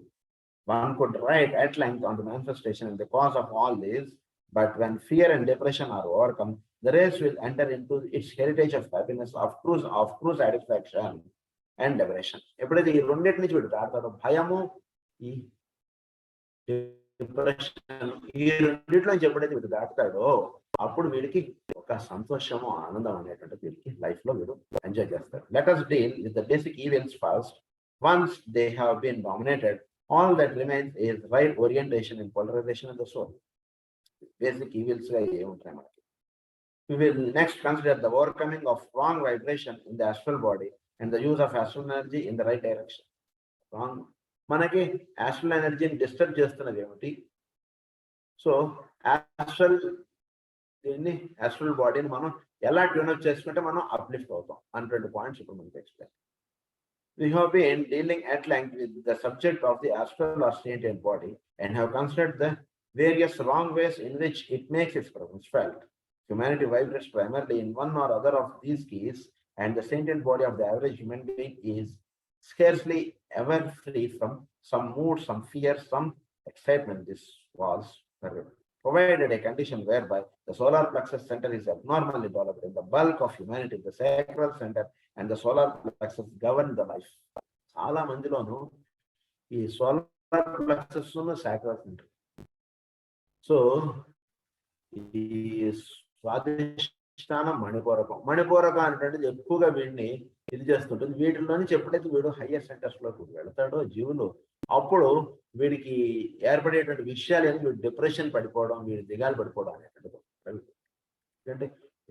Speaker 1: One could write at length on the manifestation and the cause of all these, but when fear and depression are overcome, the race will enter into its heritage of happiness, of true satisfaction and liberation. ఎప్పుడైతే ఈ రెండింటి నుంచి వీడు దాటారో, భయము ఈ depression, ఈ రెండిట్లో ఎప్పుడైతే వీడు దాటుతాడో అప్పుడు వీడికి ఒక సంతోషము ఆనందం అనేటువంటిది వీడికి లైఫ్ లో వీడు ఎంజాయ్ చేస్తాడు. Let us deal with the basic evils first. Once they have been dominated, all that remains is right orientation and polarization of the soul. Basic evils గా ఏముంటాయి మనకి? We will next consider the overcoming of wrong vibration in the astral body and the use of astral energy in the right direction. Wrong, మనకి astral ఎనర్జీని disturb చేస్తున్నది ఏమిటి? So astral దీన్ని astral బాడీని మనం ఎలా ట్యూనప్ చేసుకుంటే మనం అప్లిఫ్ట్ అవుతాం అనేటువంటి పాయింట్స్ ఇప్పుడు మనకి explain. We have been dealing at length with the subject of the astral or sentient body and have considered the various wrong ways in which it makes its presence felt. Humanity vibrates primarily in one or other of these keys, and the sentient body of the average human being is scarcely ever free from some mood, some fear, some excitement. This was provided a condition whereby the solar plexus center is abnormally developed in the bulk of humanity. The sacral center and the solar plexus govern the life. చాలా మందిలోనూ ఈ solar plexus sacral centre. So ఈ స్వాధిష్టానం మణిపూరకం అనేటువంటిది ఎక్కువగా వీడిని ఇది చేస్తుంటుంది. వీటిలో నుంచి ఎప్పుడైతే వీడు హయ్యర్ సెంటర్స్ లోకి వెళతాడో జీవులు, అప్పుడు వీడికి ఏర్పడేటువంటి విషయాలు ఏంటి, వీడు డిప్రెషన్ పడిపోవడం, వీడు దిగాలు పడిపోవడం అనేటువంటిది. ఎందుకంటే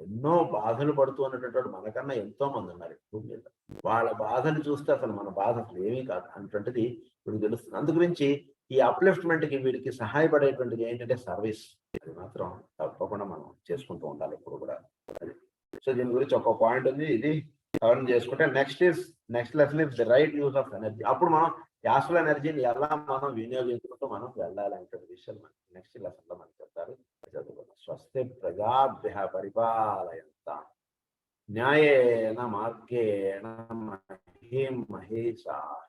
Speaker 1: ఎన్నో బాధలు పడుతూ ఉన్నటువంటి మనకన్నా ఎంతో మంది ఉన్నారు భూమి మీద. వాళ్ళ బాధలు చూస్తే అసలు మన బాధ అసలు ఏమీ కాదు అనేటువంటిది వీడికి తెలుస్తుంది. అందు గురించి ఈ అప్లిఫ్ట్మెంట్ కి వీడికి సహాయపడేటువంటిది ఏంటంటే సర్వీస్. అది మాత్రం తప్పకుండా మనం చేసుకుంటూ ఉండాలి ఎప్పుడు కూడా. అది సో దీని గురించి ఒక పాయింట్ ఉంది, ఇది కవర్ చేసుకుంటే next lesson is the right use of energy. అప్పుడు మనం యాస్ట్రల్ ఎనర్జీని ఎలా మనం వినియోగించుకుంటూ మనం వెళ్ళాలనేటువంటి విషయాలు మనకి నెక్స్ట్ లెసన్ లో మనకి చెప్తారు. చదువుకున్నాం. స్వస్తి ప్రజాభ్యః పరిపాలయంతాం న్యాయేన మార్గేణ మహీం మహీషాః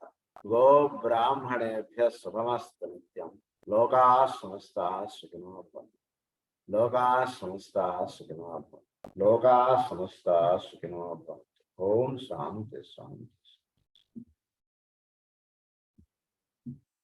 Speaker 1: గో బ్రాహ్మణేభ్యః శుభమస్తు నిత్యం. లోకాః సమస్తాః సుఖినో భవంతు. లోకాః సమస్తాః సుఖినో భవంతు. లోకాః సమస్తాః సుఖినో భవంతు. ఓం శాంతి శాంతి.